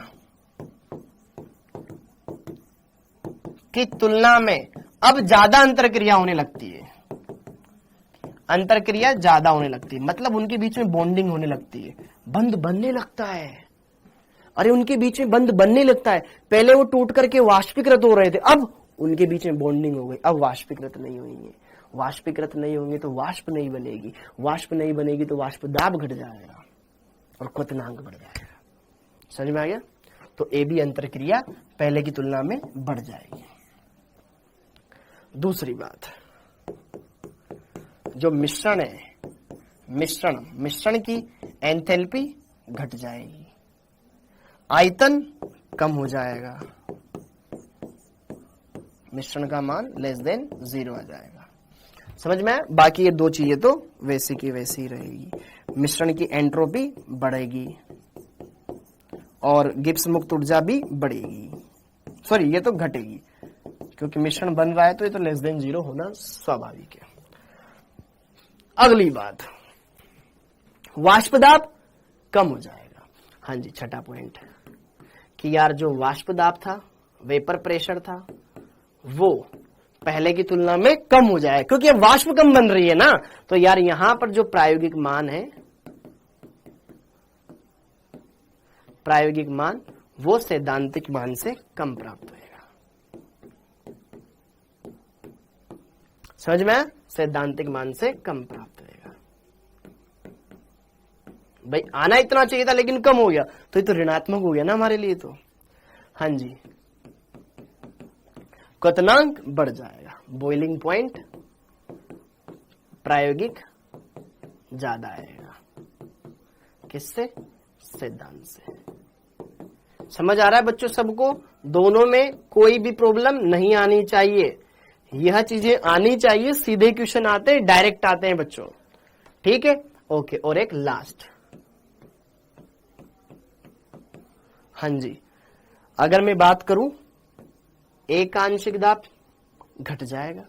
की तुलना में अब ज्यादा अंतर क्रिया होने लगती है, अंतर क्रिया ज्यादा होने लगती है, मतलब उनके बीच में बॉन्डिंग होने लगती है, बंध बनने लगता है। अरे उनके बीच में बंध बनने लगता है, पहले वो टूट करके वाष्पीकृत हो रहे थे, अब उनके बीच में बॉन्डिंग हो गई, अब वाष्पीकृत नहीं होंगे। वाष्पीकृत नहीं होंगे तो वाष्प नहीं बनेगी, वाष्प नहीं बनेगी तो वाष्प दाब घट जाएगा और क्वथनांक बढ़ जाएगा। समझ में आ गया? तो ए बी अंतर क्रिया पहले की तुलना में बढ़ जाएगी। दूसरी बात, जो मिश्रण है, मिश्रण की एंथैल्पी घट जाएगी, आयतन कम हो जाएगा, मिश्रण का मान लेस देन 0 आ जाएगा। समझ में आया? बाकी ये दो चीजें तो वैसी की वैसी ही रहेगी। मिश्रण की एंट्रोपी बढ़ेगी और गिब्स मुक्त ऊर्जा भी बढ़ेगी। सॉरी, ये तो घटेगी क्योंकि मिश्रण बन रहा है तो ये तो लेस देन 0 होना स्वाभाविक है। अगली बात, वाष्प दाब कम हो जाएगा। हाँ जी, छठा पॉइंट कि यार जो वाष्प दाब था, वेपर प्रेशर था, वो पहले की तुलना में कम हो जाए क्योंकि अब वाष्प कम बन रही है ना। तो यार यहां पर जो प्रायोगिक मान है, प्रायोगिक मान वो सैद्धांतिक मान से कम प्राप्त होगा। समझ में? सैद्धांतिक मान से कम प्राप्त होगा। भाई आना इतना चाहिए था लेकिन कम हो गया तो ये तो ऋणात्मक हो गया ना हमारे लिए तो। हाँ जी, क्वथनांक बढ़ जाएगा, बॉइलिंग पॉइंट प्रायोगिक ज्यादा आएगा। किससे? सिद्धांत से। समझ आ रहा है बच्चों सबको? दोनों में कोई भी प्रॉब्लम नहीं आनी चाहिए, यह चीजें आनी चाहिए। सीधे क्वेश्चन आते हैं, डायरेक्ट आते हैं बच्चों, ठीक है? ओके, और एक लास्ट, हाँ जी, अगर मैं बात करूं एक आंशिक दाब घट जाएगा,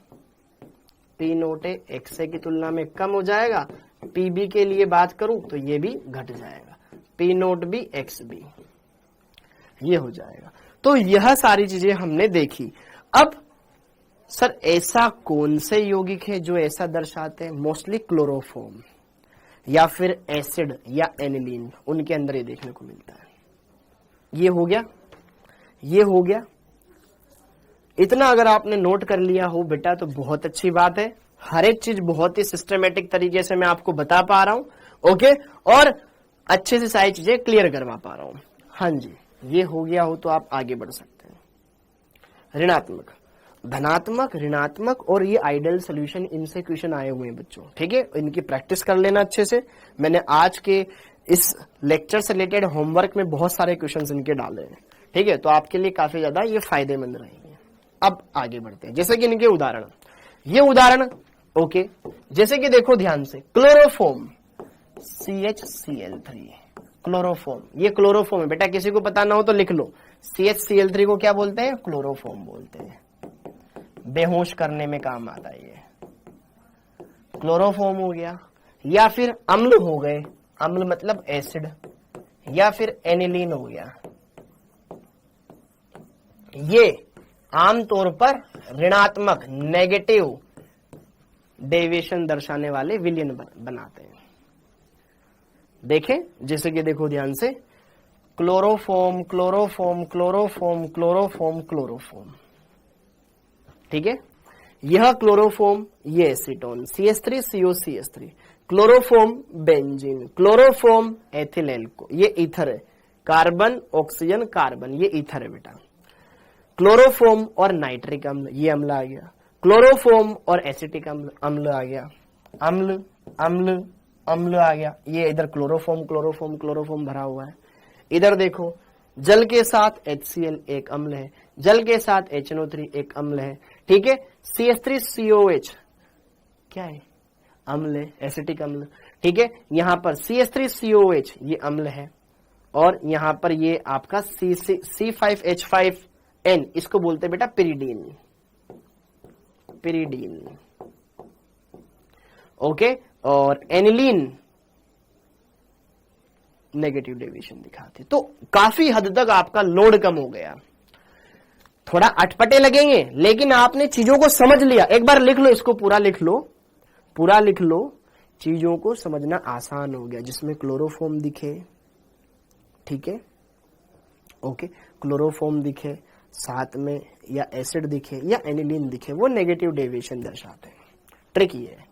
पी नोट ए एक्स ए की तुलना में कम हो जाएगा। पीबी के लिए बात करूं तो ये भी घट जाएगा, P note B X B, ये हो जाएगा। तो यह सारी चीजें हमने देखी। अब सर ऐसा कौन से यौगिक है जो ऐसा दर्शाते हैं? मोस्टली क्लोरोफॉर्म या फिर एसिड या एनिलीन, उनके अंदर ये देखने को मिलता है। ये हो गया, ये हो गया। इतना अगर आपने नोट कर लिया हो बेटा तो बहुत अच्छी बात है। हर एक चीज बहुत ही सिस्टमेटिक तरीके से मैं आपको बता पा रहा हूं, ओके, और अच्छे से सारी चीजें क्लियर करवा पा रहा हूं। हाँ जी, ये हो गया हो तो आप आगे बढ़ सकते हैं। ऋणात्मक, धनात्मक, ऋणात्मक और ये आइडियल सॉल्यूशन, इनसे क्वेश्चन आए हुए हैं बच्चों, ठीक है? इनकी प्रैक्टिस कर लेना अच्छे से। मैंने आज के इस लेक्चर से रिलेटेड होमवर्क में बहुत सारे क्वेश्चन इनके डाले हैं, ठीक है? तो आपके लिए काफी ज्यादा ये फायदेमंद रहेंगे। अब आगे बढ़ते हैं, जैसे कि इनके उदाहरण, ये उदाहरण, ओके, जैसे कि देखो ध्यान से, क्लोरोफॉर्म CHCl3, क्लोरोफॉर्म, ये क्लोरोफॉर्म है बेटा, किसी को पता ना हो तो लिख लो। CHCl3 को क्या बोलते हैं? क्लोरोफॉर्म बोलते हैं। बेहोश करने में काम आता है ये। क्लोरोफॉर्म हो गया, या फिर अम्ल हो गए, अम्ल मतलब एसिड, या फिर एनिलीन हो गया। ये आमतौर पर ऋणात्मक, नेगेटिव डेविएशन दर्शाने वाले विलयन बनाते हैं। देखें, जैसे कि देखो ध्यान से, chloroform, chloroform, chloroform, chloroform, chloroform, ठीक है? यह क्लोरोफॉर्म, ये acetone CH3COCH3, chloroform benzene, chloroform ethyl alcohol, ये ईथर है, कार्बन ऑक्सीजन कार्बन, ये ईथर है बेटा। क्लोरोफॉर्म और नाइट्रिक अम्ल, ये अम्ल आ गया। क्लोरोफॉर्म और एसिटिक अम्ल, अम्ल आ गया। अम्ल अम्ल अम्ल आ गया। ये इधर क्लोरोफॉर्म क्लोरोफॉर्म क्लोरोफॉर्म भरा हुआ है। इधर देखो, जल के साथ HCl एक अम्ल है, जल के साथ HNO3 एक अम्ल है, ठीक है? CH3COH क्या है? अम्ल है, एसिटिक अम्ल, ठीक है? यहां पर CH3COH ये अम्ल है, और यहां पर ये आपका C5H5N, इसको बोलते हैं बेटा पिरिडीन, पिरिडीन, ओके? और एनिलीन नेगेटिव डेविएशन दिखाते। तो काफी हद तक आपका लोड कम हो गया। थोड़ा अटपटे लगेंगे लेकिन आपने चीजों को समझ लिया। एक बार लिख लो, इसको पूरा लिख लो, पूरा लिख लो। चीजों को समझना आसान हो गया। जिसमें क्लोरोफॉर्म दिखे, ठीक है, ओके, क्लोरोफॉर्म दिखे, साथ में या एसिड दिखे या एनिलीन दिखे, वो नेगेटिव डेविएशन दर्शाते हैं। ट्रिक ये है।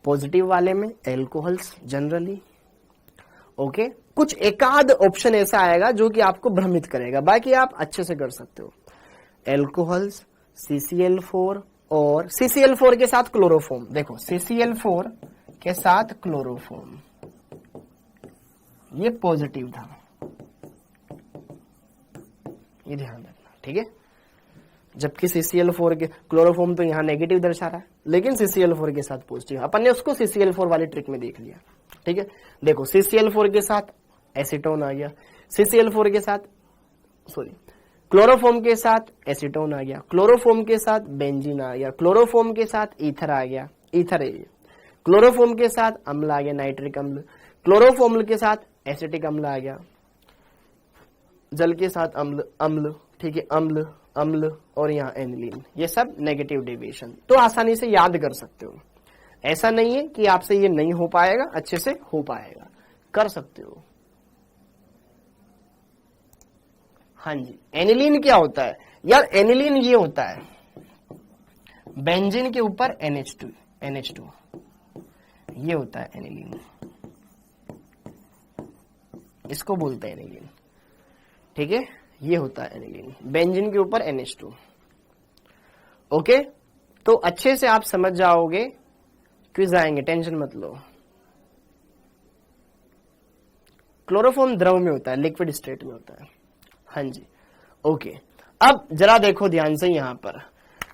पॉजिटिव वाले में एल्कोहल्स जनरली, ओके, कुछ एकाध ऑप्शन ऐसा आएगा जो कि आपको भ्रमित करेगा, बाकी आप अच्छे से कर सकते हो। एल्कोहल्स, CCl4 और CCl4 के साथ क्लोरोफॉर्म। देखो CCl4 के साथ क्लोरोफॉर्म, ये पॉजिटिव था, ये ध्यान रखना, ठीक है। जबकि CCl4 के क्लोरोफॉर्म तो यहां नेगेटिव दर्शा रहा है, लेकिन CCl4 के साथ पॉजिटिव। अपन ने उसको CCl4 वाली ट्रिक में देख लिया, ठीक है। देखो CCl4 के साथ एसीटोन आ गया, CCl4 के साथ क्लोरोफॉर्म के साथ एसीटोन आ गया, क्लोरोफॉर्म के साथ बेंजीन आ गया, क्लोरोफॉर्म के साथ ईथर आ गया, ईथर है, क्लोरोफॉर्म के साथ अम्ल आ गया, नाइट्रिक अम्ल, क्लोरोफॉर्म के साथ एसिटिक अम्ल आ गया, जल के साथ अम्ल, अम्ल, ठीक है, अम्ल, अम्ल, और यहाँ एनिलीन। ये सब नेगेटिव डेविएशन, तो आसानी से याद कर सकते हो। ऐसा नहीं है कि आपसे ये नहीं हो पाएगा, अच्छे से हो पाएगा, कर सकते हो। हाँ जी, एनिलीन क्या होता है यार? एनिलीन ये होता है बेंजीन के ऊपर NH2, ये होता है एनिलीन, इसको बोलते हैं एनिलीन, ठीक है। ये होता है एनिलीन, बेंजीन के ऊपर NH2, ओके। तो अच्छे से आप समझ जाओगे, क्विज आएंगे, टेंशन मत लो। क्लोरोफॉर्म द्रव में होता है, लिक्विड स्टेट में होता है, हाँ जी, ओके। अब जरा देखो ध्यान से, यहां पर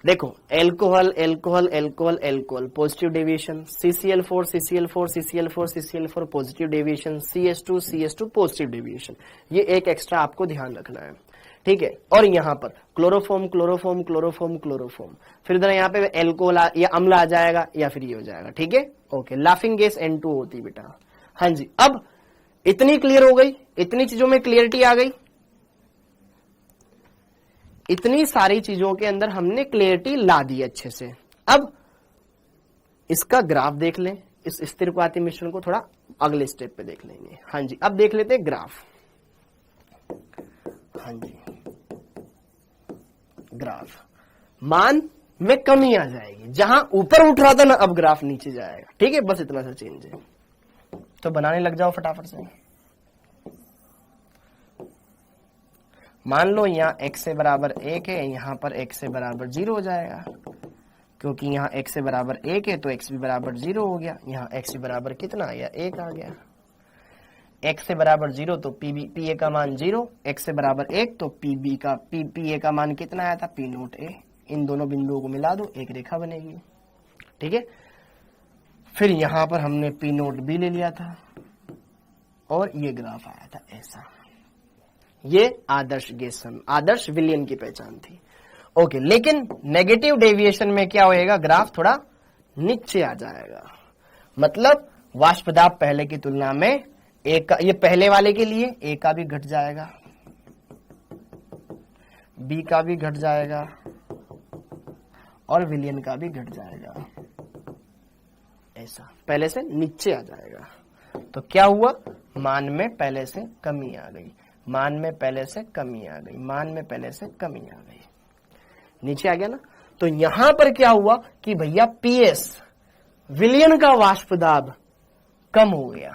देखो alcohol, alcohol, alcohol, alcohol, positive deviation, CCl4, CCl4, CCl4, CCl4, positive deviation, CH2, CH2, positive deviation. ये एक एक्स्ट्रा आपको ध्यान रखना है, ठीक है। और यहाँ पर क्लोरोफॉर्म, क्लोरोफॉर्म, क्लोरोफॉर्म, क्लोरोफॉर्म, फिर इधर यहाँ पे एल्कोहल या अम्ल आ जाएगा, या फिर ये हो जाएगा, ठीक है, ओके। लाफिंग गैस N2 होती है बेटा, हाँ जी। अब इतनी क्लियर हो गई, इतनी चीजों में क्लियरिटी आ गई, इतनी सारी चीजों के अंदर हमने क्लियरिटी ला दी अच्छे से। अब इसका ग्राफ देख लें, इस स्थिरपाती मिश्रण को थोड़ा अगले स्टेप पे देख लेंगे। हाँ जी, अब देख लेते हैं ग्राफ। हाँ जी, ग्राफ मान में कमी आ जाएगी, जहां ऊपर उठ रहा था ना, अब ग्राफ नीचे जाएगा, ठीक है। बस इतना सा चेंज है, तो बनाने लग जाओ फटाफट से। मान लो यहाँ x से बराबर 1 है, यहाँ पर x से बराबर 0 हो जाएगा, क्योंकि यहाँ x से बराबर 1 है तो x भी बराबर 0 हो गया। यहाँ x बराबर कितना आ गया? 1 आ गया। x से बराबर 0 तो PA का मान 0, x से बराबर 1 तो PA का मान कितना आया था? P nought A। इन दोनों बिंदुओं को मिला दो, एक रेखा बनेगी, ठीक है। फिर यहाँ पर हमने P नोट B ले लिया था और ये ग्राफ आया था ऐसा। ये आदर्श गैस, आदर्श विलयन की पहचान थी, ओके। लेकिन नेगेटिव डेविएशन में क्या होएगा? ग्राफ थोड़ा नीचे आ जाएगा, मतलब वाष्प दाब पहले की तुलना में एक का, ये पहले वाले के लिए ए का भी घट जाएगा, बी का भी घट जाएगा और विलयन का भी घट जाएगा, ऐसा पहले से नीचे आ जाएगा। तो क्या हुआ? मान में पहले से कमी आ गई, मान में पहले से कमी आ गई, मान में पहले से कमी आ गई, नीचे आ गया ना। तो यहां पर क्या हुआ कि भैया PS विलयन का वाष्प दाब कम हो गया,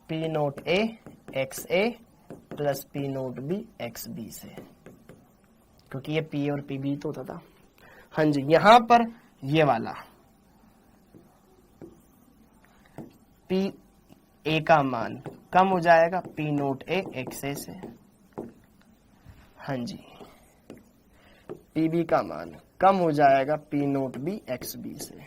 P nought A XA plus P note B XB से, क्योंकि ये P और PB तो होता था। हाँ जी, यहां पर ये वाला PA का मान कम हो जाएगा P नोट A XA से, हाँ जी। PB का मान कम हो जाएगा P नोट B XB से।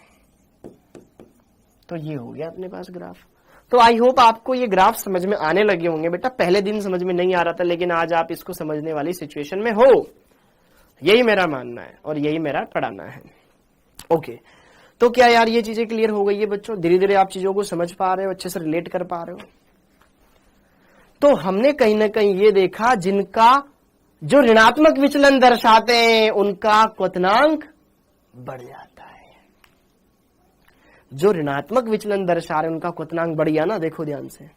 तो ये हो गया अपने पास ग्राफ। तो आई होप आपको ये ग्राफ समझ में आने लगे होंगे बेटा। पहले दिन समझ में नहीं आ रहा था, लेकिन आज आप इसको समझने वाली सिचुएशन में हो, यही मेरा मानना है और यही मेरा पढ़ाना है, ओके। तो क्या यार ये चीजें क्लियर हो गई है बच्चों? धीरे धीरे आप चीजों को समझ पा रहे हो, अच्छे से रिलेट कर पा रहे हो। तो हमने कहीं ना कहीं ये देखा, जिनका जो ऋणात्मक विचलन दर्शाते हैं उनका क्वथनांक बढ़ जाता है। जो ऋणात्मक विचलन दर्शा रहे उनका क्वथनांक बढ़ गया ना, देखो ध्यान से,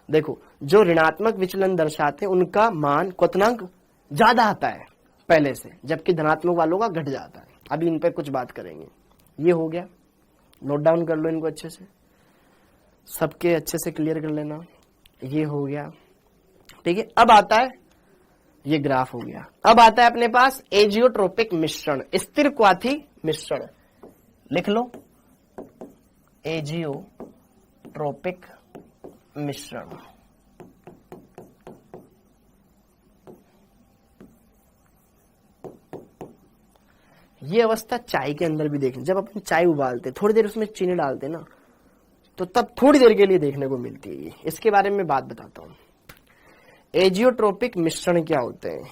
देखो जो ऋणात्मक विचलन दर्शाते हैं उनका मान क्वथनांक ज्यादा आता है पहले से, जबकि धनात्मक वालों का घट जाता है। अभी इन पर कुछ बात करेंगे। ये हो गया, नोट डाउन कर लो इनको अच्छे से, सबके अच्छे से क्लियर कर लेना। ये हो गया, ठीक है। अब आता है, ये ग्राफ हो गया। अब आता है अपने पास एजियोट्रोपिक मिश्रण, स्थिर क्वाथी मिश्रण। लिख लो एजियोट्रोपिक मिश्रण। ये अवस्था चाय के अंदर भी देखें, जब अपन चाय उबालते थोड़ी देर उसमें चीनी डालते ना, तो तब थोड़ी देर के लिए देखने को मिलती है ये। इसके बारे में बात बताता हूं। एजियोट्रोपिक मिश्रण क्या होते हैं,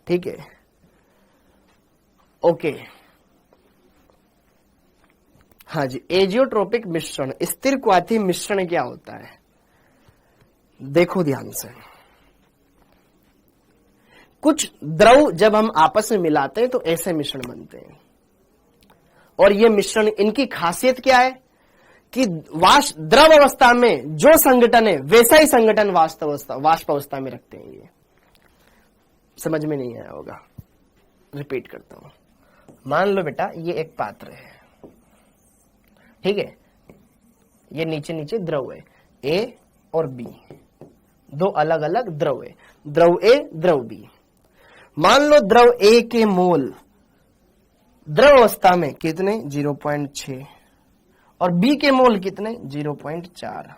ठीक है, ओके। हाँ जी, एजियोट्रोपिक मिश्रण, स्थिर क्वाथी मिश्रण क्या होता है, देखो ध्यान से। कुछ द्रव जब हम आपस में मिलाते हैं तो ऐसे मिश्रण बनते हैं, और ये मिश्रण, इनकी खासियत क्या है कि द्रव अवस्था में जो संगठन है वैसा ही संगठन वाष्प अवस्था में रखते हैं। ये समझ में नहीं आया होगा, रिपीट करता हूं। मान लो बेटा ये एक पात्र है, ठीक है, ये नीचे नीचे द्रव है, ए और बी, दो अलग अलग द्रव है, द्रव ए द्रव बी। मान लो द्रव ए के मोल द्रव अवस्था में कितने 0.6 और बी के मोल कितने 0.4।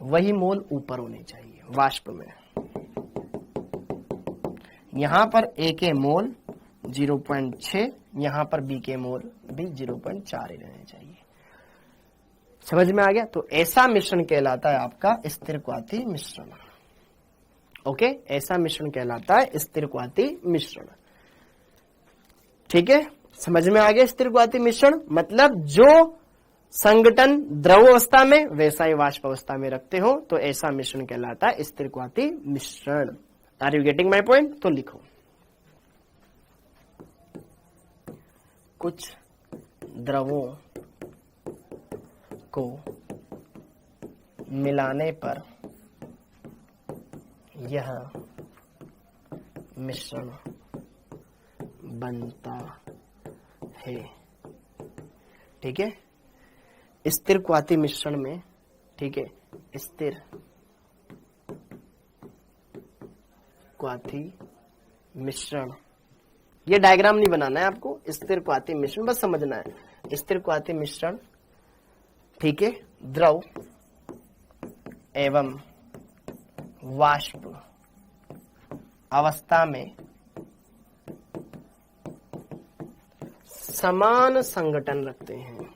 वही मोल ऊपर होने चाहिए वाष्प में। यहां पर ए के मोल 0.6, यहां पर बी के मोल भी 0.4 ही रहने चाहिए। समझ में आ गया? तो ऐसा मिश्रण कहलाता है आपका स्थिर क्वाथी मिश्रण। ओके, ऐसा मिश्रण कहलाता है स्थिर क्वाथी मिश्रण। ठीक है, समझ में आ गया? स्थिर क्वाथी मिश्रण मतलब जो संगठन द्रव अवस्था में वैसा ही वाष्प अवस्था में रखते हो तो ऐसा मिश्रण कहलाता है स्थिर क्वाथी मिश्रण। Are you getting my point? तो लिखो, कुछ द्रवों को मिलाने पर यह मिश्रण बनता है। ठीक है, स्थिर क्वाथी मिश्रण में, ठीक है, स्थिर क्वाथी मिश्रण, ये डायग्राम नहीं बनाना है आपको, स्थिर क्वाथी मिश्रण बस समझना है। स्थिर क्वाथी मिश्रण, ठीक है, द्रव एवं वाष्प अवस्था में समान संगठन रखते हैं।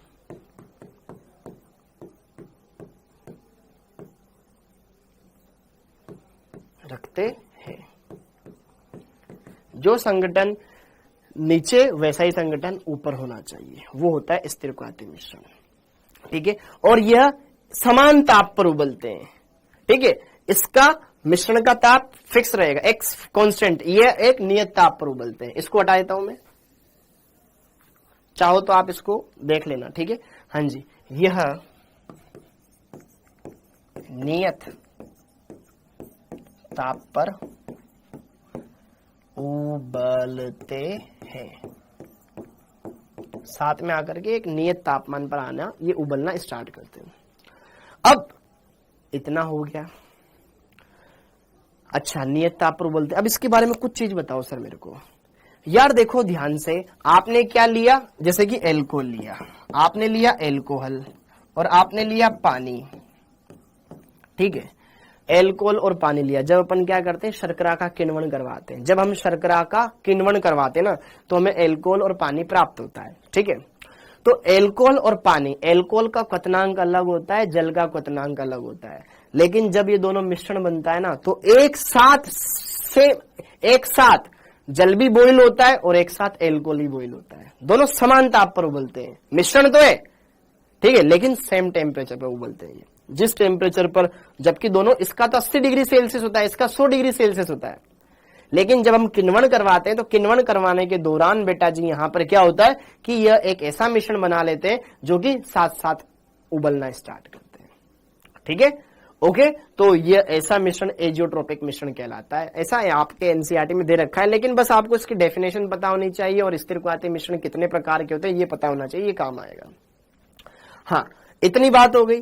जो संगठन नीचे वैसा ही संगठन ऊपर होना चाहिए, वो होता है स्थिर क्वाथी मिश्रण। ठीक है, और यह समान ताप पर उबलते हैं। ठीक है, इसका मिश्रण का ताप फिक्स रहेगा, एक कांस्टेंट, ये एक नियत ताप पर उबलते हैं। इसको हटा देता हूं मैं, चाहो तो आप इसको देख लेना। ठीक है, हाँ जी, यह नियत ताप पर उबलते हैं। साथ में आकर के एक नियत तापमान पर आना, ये उबलना स्टार्ट करते हैं। अब इतना हो गया। अच्छा, नियत ताप पर उबलते, अब इसके बारे में कुछ चीज बताओ सर मेरे को। यार देखो ध्यान से, आपने क्या लिया, जैसे कि एल्कोहल लिया, आपने लिया एल्कोहल और आपने लिया पानी। ठीक है, एल्कोहल और पानी लिया। जब अपन क्या करते हैं, शर्करा का किण्वन करवाते हैं। जब हम शर्करा का किण्वन करवाते हैं ना, तो हमें एल्कोहल और पानी प्राप्त होता है। ठीक है, तो एल्कोहल और पानी, एल्कोहल का क्वथनांक अलग होता है, जल का क्वथनांक अलग होता है। लेकिन जब ये दोनों मिश्रण बनता है ना, तो एक साथ जल भी बॉइल होता है और एक साथ एल्कोहल भी बॉइल होता है। दोनों समान ताप पर उबलते हैं। मिश्रण तो है, ठीक है, लेकिन सेम टेम्परेचर पर उबलते हैं। जिस टेम्परेचर पर, जबकि दोनों, इसका तो 80 डिग्री सेल्सियस होता है, इसका 100 डिग्री सेल्सियस होता है। लेकिन जब हम किण्वन करवाते हैं तो किण्वन करवाने के दौरान बेटा जी यहां पर क्या होता है कि यह एक ऐसा मिश्रण बना लेते हैं जो कि साथ साथ उबलना स्टार्ट करते हैं। ठीक है, ओके, तो यह ऐसा मिश्रण एजियोट्रोपिक मिश्रण कहलाता है। ऐसा है, आपके एनसीईआरटी में दे रखा है, लेकिन बस आपको इसकी डेफिनेशन पता होनी चाहिए और स्थिर क्वाथी मिश्रण कितने प्रकार के होते हैं ये पता होना चाहिए, ये काम आएगा। हाँ, इतनी बात हो गई।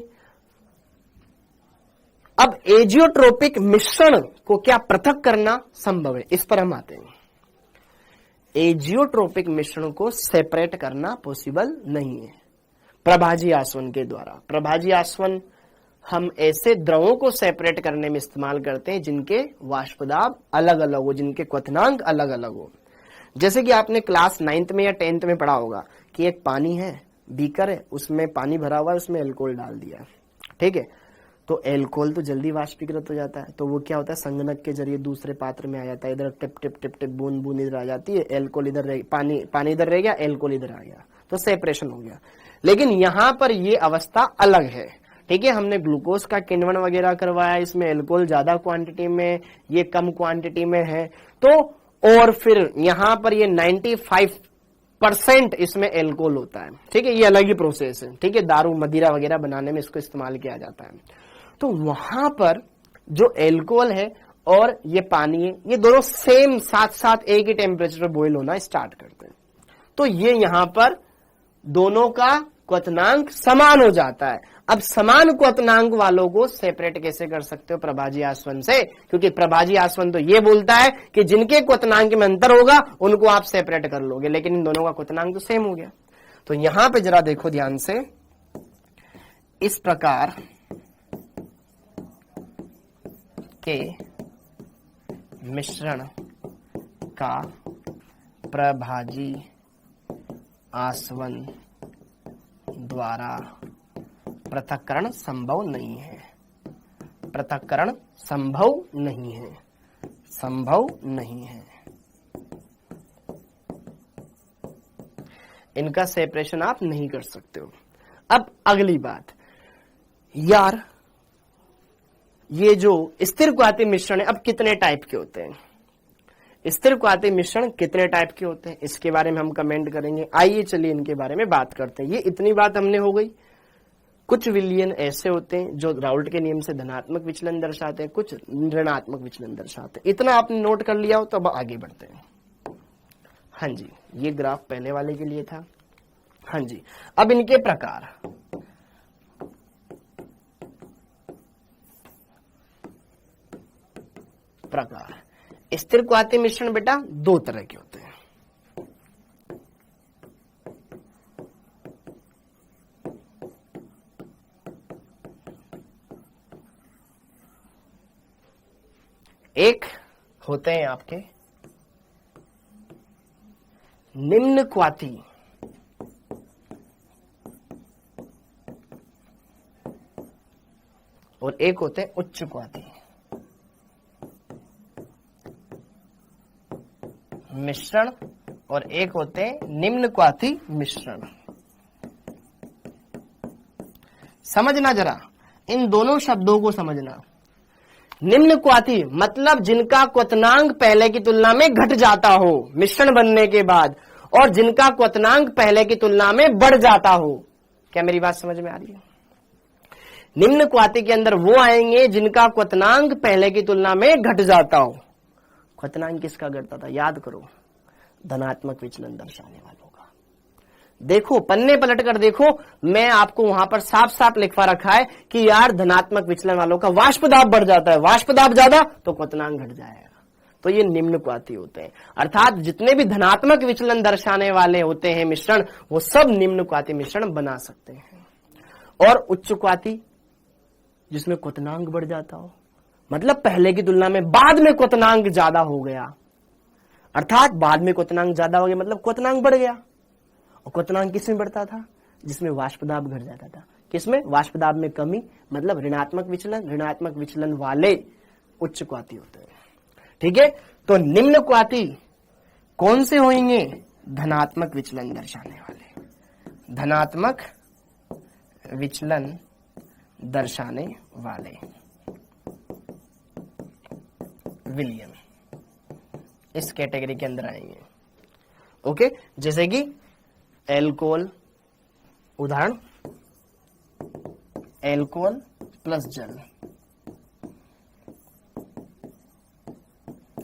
अब एजियोट्रोपिक मिश्रण को क्या पृथक करना संभव है, इस पर हम आते हैं। एजियोट्रोपिक मिश्रण को सेपरेट करना पॉसिबल नहीं है प्रभाजी आसवन के द्वारा। प्रभाजी आसवन हम ऐसे द्रवों को सेपरेट करने में इस्तेमाल करते हैं जिनके वाष्पदाब अलग अलग हो, जिनके क्वथनांक अलग अलग हो। जैसे कि आपने क्लास 9th में या 10th में पढ़ा होगा कि एक पानी है, बीकर है, उसमें पानी भरा हुआ है, उसमें अल्कोहल डाल दिया, ठीक है, तो अल्कोहल तो जल्दी वाष्पीकृत हो जाता है, तो वो क्या होता है, संगणक के जरिए दूसरे पात्र में आ जाता है, इधर टिप टिप टिप टिप बूंद बूंद इधर आ जाती है, अल्कोहल इधर रह, पानी इधर रह गया, अल्कोहल इधर आ गया, तो सेपरेशन हो गया। लेकिन यहां पर ये अवस्था अलग है, ठीक है। हमने ग्लूकोज का किण्वन वगैरह करवाया, इसमें अल्कोहल ज्यादा क्वांटिटी में, ये कम क्वांटिटी में है, तो और फिर यहां पर ये 95% इसमें अल्कोहल होता है, ठीक है, ये अलग ही प्रोसेस है, ठीक है, दारू मदिरा वगैरह बनाने में इसको इस्तेमाल किया जाता है। तो वहां पर जो अल्कोहल है और ये पानी है, ये दोनों सेम साथ साथ एक ही टेम्परेचर पर बॉयल होना स्टार्ट करते हैं, तो ये यहां पर दोनों का क्वथनांक समान हो जाता है। अब समान क्वथनांक वालों को सेपरेट कैसे कर सकते हो प्रभाजी आसवन से, क्योंकि प्रभाजी आसवन तो ये बोलता है कि जिनके क्वथनांक में अंतर होगा उनको आप सेपरेट कर लोगे, लेकिन इन दोनों का क्वथनांक तो सेम हो गया। तो यहां पे जरा देखो ध्यान से, इस प्रकार के मिश्रण का प्रभाजी आसवन द्वारा पृथक्करण संभव नहीं है, पृथक्करण संभव नहीं है, संभव नहीं है। इनका सेपरेशन आप नहीं कर सकते हो। अब अगली बात, यार ये जो स्थिर क्वाथी मिश्रण है, अब कितने टाइप के होते हैं, स्थिर क्वाथी मिश्रण कितने टाइप के होते हैं, इसके बारे में हम कमेंट करेंगे। आइए चलिए इनके बारे में बात करते हैं। ये इतनी बात हमने हो गई। कुछ विलयन ऐसे होते हैं जो राउल्ट के नियम से धनात्मक विचलन दर्शाते हैं, कुछ ऋणात्मक विचलन दर्शाते हैं। इतना आपने नोट कर लिया हो तो अब आगे बढ़ते हैं। हाँ जी, ये ग्राफ पहले वाले के लिए था। हाँ जी, अब इनके प्रकार, स्थिर क्वाथी मिश्रण बेटा दो तरह के होते हैं। एक होते हैं आपके निम्न क्वाथी और एक होते हैं उच्च क्वाथी मिश्रण और एक होते हैं निम्न क्वाथी मिश्रण। समझना जरा, इन दोनों शब्दों को समझना। निम्न क्वाथी मतलब जिनका क्वथनांक पहले की तुलना में घट जाता हो मिश्रण बनने के बाद, और जिनका क्वथनांक पहले की तुलना में बढ़ जाता हो। क्या मेरी बात समझ में आ रही है? निम्न क्वाथी के अंदर वो आएंगे जिनका क्वथनांक पहले की तुलना में घट जाता हो। क्वथनांक किसका घटता था, याद करो, धनात्मक विचलन दर्शाने वालों का। देखो पन्ने पलट कर देखो, मैं आपको वहां पर साफ साफ लिखवा रखा है कि यार धनात्मक विचलन वालों का वाष्पदाब बढ़ जाता है, वाष्पदाब ज्यादा तो क्वथनांक घट जाएगा। तो ये निम्न क्वाथी होते हैं, अर्थात जितने भी धनात्मक विचलन दर्शाने वाले होते हैं मिश्रण, वो सब निम्न क्वाथी मिश्रण बना सकते हैं। और उच्च क्वाथी जिसमें क्वथनांक बढ़ जाता हो, मतलब पहले की तुलना में बाद में क्वथनांक ज्यादा हो गया, अर्थात बाद में क्वथनांक ज्यादा हो गया मतलब क्वथनांक बढ़ गया। और क्वथनांक किसमें बढ़ता था, जिसमें वाष्पदाब घट जाता था। किसमें, वाष्पदाब में कमी, मतलब ऋणात्मक विचलन। ऋणात्मक विचलन वाले उच्च क्वाथी होते हैं। ठीक है, तो निम्न क्वाथी कौन से होंगे, धनात्मक विचलन दर्शाने वाले, धनात्मक विचलन दर्शाने वाले विलयन इस कैटेगरी के अंदर आएंगे। ओके, जैसे कि एल्कोहल, उदाहरण एल्कोहल प्लस जल,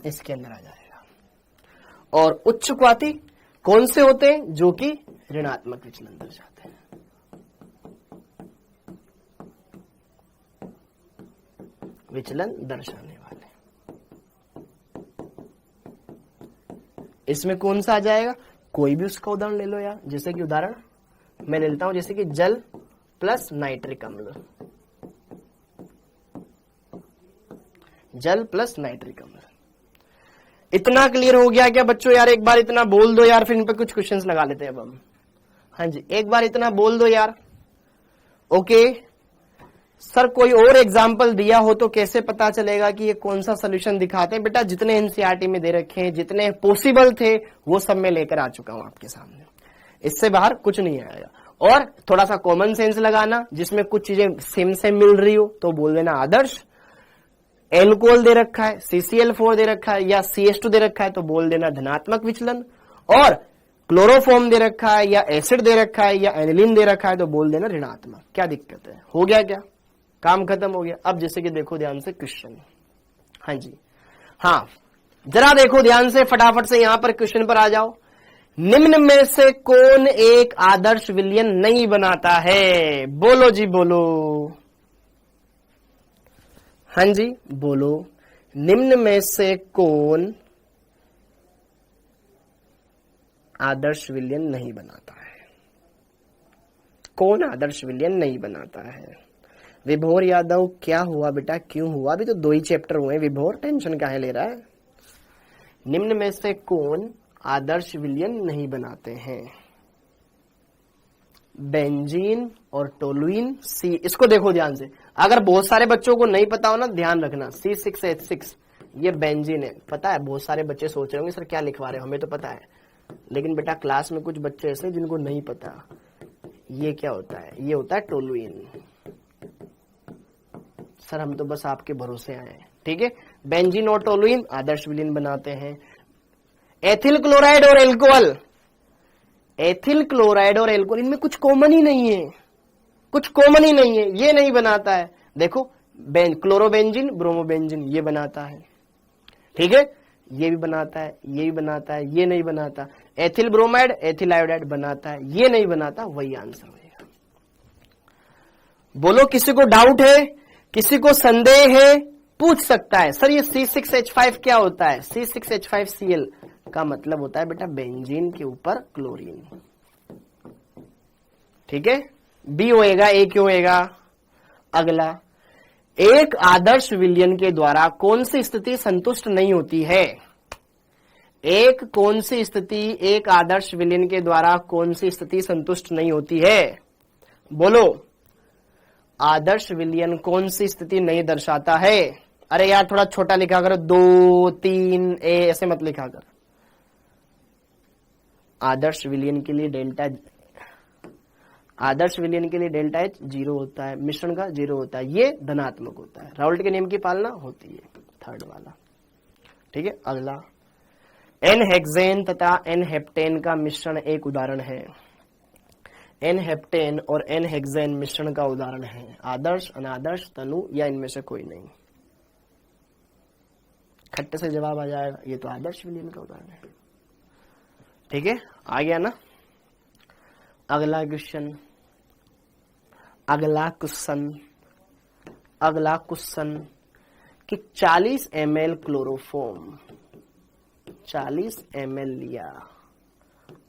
इसके अंदर आ जाएगा। और उच्च क्वाथी कौन से होते हैं, जो कि ऋणात्मक विचलन दर्शाते हैं। विचलन दर्शाने वाले। इसमें कौन सा आ जाएगा? कोई भी उसका उदाहरण ले लो यार। जैसे कि उदाहरण मैं ले लेता हूं, जैसे कि जल प्लस नाइट्रिक अम्ल, जल प्लस नाइट्रिक अम्ल। इतना क्लियर हो गया क्या बच्चों? यार एक बार इतना बोल दो यार, फिर इन पे कुछ क्वेश्चंस लगा लेते हैं अब हम। हाँ जी, एक बार इतना बोल दो यार। ओके सर, कोई और एग्जाम्पल दिया हो तो कैसे पता चलेगा कि ये कौन सा सोल्यूशन दिखाते हैं? बेटा जितने एनसीईआरटी में दे रखे हैं, जितने पॉसिबल थे, वो सब मैं लेकर आ चुका हूं आपके सामने। इससे बाहर कुछ नहीं आएगा। और थोड़ा सा कॉमन सेंस लगाना, जिसमें कुछ चीजें सेम सेम मिल रही हो तो बोल देना आदर्श। एल्कोहल दे रखा है, CCl4 दे रखा है या CH2 दे रखा है तो बोल देना धनात्मक विचलन। और क्लोरोफॉर्म दे रखा है या एसिड दे रखा है या एनिलीन दे रखा है तो बोल देना ऋणात्मक। क्या दिक्कत है? हो गया क्या? काम खत्म हो गया। अब जैसे कि देखो ध्यान से क्वेश्चन। हाँ जी, हाँ जरा देखो ध्यान से, फटाफट से यहां पर क्वेश्चन पर आ जाओ। निम्न में से कौन एक आदर्श विलयन नहीं बनाता है? बोलो जी बोलो। हाँ जी बोलो, निम्न में से कौन आदर्श विलयन नहीं बनाता है? कौन आदर्श विलयन नहीं बनाता है? विभोर यादव, क्या हुआ बेटा, क्यों हुआ? अभी तो 2 ही चैप्टर हुए विभोर, टेंशन काहे ले रहा है? निम्न में से कौन आदर्श विलयन नहीं बनाते हैं? बेंजीन और टोलुइन सी। इसको देखो ध्यान से, अगर बहुत सारे बच्चों को नहीं पता हो ना, ध्यान रखना, C6H6 ये बेंजीन है। पता है बहुत सारे बच्चे सोच रहे होंगे सर क्या लिखवा रहे हो, हमें तो पता है। लेकिन बेटा क्लास में कुछ बच्चे ऐसे जिनको नहीं पता ये क्या होता है। ये होता है टोलुइन। सर हम तो बस आपके भरोसे आए हैं, ठीक है। बेंजीन और टोलुइन आदर्श विलयन बनाते हैं। एथिल क्लोराइड और एल्कोहल, एथिल क्लोराइड और एल्कोहल, इनमें कुछ कॉमन ही नहीं है, कुछ कॉमन ही नहीं है, ये नहीं बनाता है। देखो क्लोरोबेंजीन ब्रोमोबेंजीन ये बनाता है, ठीक है, ये भी बनाता है, ये भी बनाता है, ये नहीं बनाता। एथिल ब्रोमाइड एथिल आयोडाइड बनाता है, ये नहीं बनाता। वही आंसर होगा। बोलो किसी को डाउट है, किसी को संदेह है, पूछ सकता है। सर ये C6H5 क्या होता है? C6H5Cl का मतलब होता है बेटा बेंजीन के ऊपर क्लोरीन, ठीक है। बी होएगा, ए क्यों होएगा? अगला, एक आदर्श विलयन के द्वारा कौन सी स्थिति संतुष्ट नहीं होती है? एक कौन सी स्थिति, एक आदर्श विलयन के द्वारा कौन सी स्थिति संतुष्ट नहीं होती है? बोलो, आदर्श विलयन कौन सी स्थिति नहीं दर्शाता है? अरे यार थोड़ा छोटा लिखा कर, 2 3 ऐसे मत लिखा कर। आदर्श विलयन के लिए डेल्टा, आदर्श विलयन के लिए डेल्टा H 0 होता है, मिश्रण का 0 होता है, ये धनात्मक होता है। राउल्ट के नियम की पालना होती है, थर्ड वाला, ठीक है। अगला, एन हेक्सेन तथा एन हेप्टेन का मिश्रण एक उदाहरण है। एन हेप्टेन और एन हेक्सेन मिश्रण का उदाहरण है। आदर्श, अनादर्श, तनु या इनमें से कोई नहीं। खट्टे से जवाब आ जाएगा, ये तो आदर्श विलयन का उदाहरण है, ठीक है। आ गया ना? अगला क्वेश्चन, अगला क्वेश्चन कि 40 ml क्लोरोफॉर्म, 40 ml लिया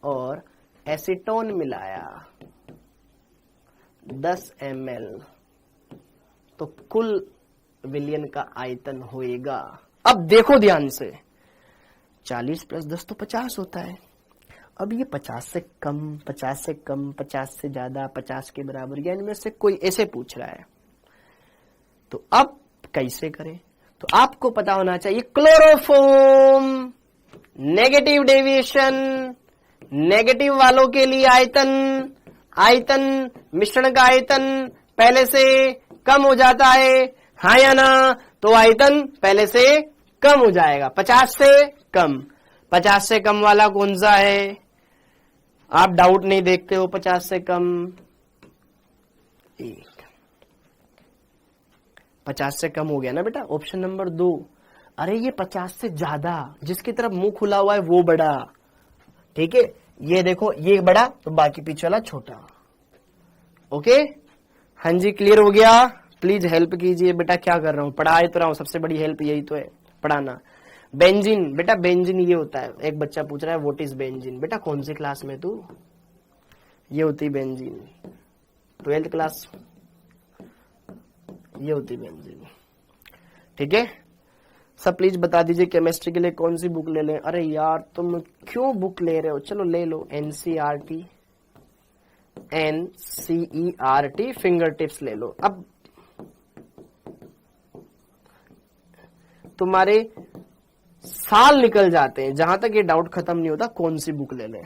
और एसीटोन मिलाया 10 ml, तो कुल विलयन का आयतन होएगा। अब देखो ध्यान से, 40 + 10 तो 50 होता है। अब ये 50 से कम, 50 से कम, 50 से ज्यादा, 50 के बराबर, या इनमें से कोई ऐसे पूछ रहा है, तो अब कैसे करें? तो आपको पता होना चाहिए क्लोरोफॉर्म, नेगेटिव डेविएशन, नेगेटिव वालों के लिए आयतन, आयतन मिश्रण का आयतन पहले से कम हो जाता है, हाँ या ना? तो आयतन पहले से कम हो जाएगा, 50 से कम। 50 से कम वाला कौन सा है? आप डाउट नहीं देखते हो, 50 से कम 1, 50 से कम हो गया ना बेटा, ऑप्शन नंबर 2। अरे ये 50 से ज्यादा, जिसकी तरफ मुंह खुला हुआ है वो बड़ा, ठीक है। ये देखो, ये बड़ा तो बाकी पीछे वाला छोटा, ओके। हाँ जी, क्लियर हो गया, प्लीज हेल्प कीजिए बेटा, क्या कर रहा हूँ, पढ़ा तो रहा हूँ, सबसे बड़ी हेल्प यही तो है, पढ़ाना। बेंजीन, बेटा बेंजीन ये होता है, एक बच्चा पूछ रहा है व्हाट इज बेंजीन, बेटा कौन सी क्लास में तू, ये होती बेंजीन, 12th क्लास, ये होती बेंजीन। ठीक है, सब प्लीज बता दीजिए केमिस्ट्री के लिए कौन सी बुक ले लें। अरे यार तुम क्यों बुक ले रहे हो, चलो ले लो एनसीईआरटी, एनसीईआरटी फिंगर टिप्स ले लो। अब तुम्हारे साल निकल जाते हैं जहां तक ये डाउट खत्म नहीं होता कौन सी बुक ले लें।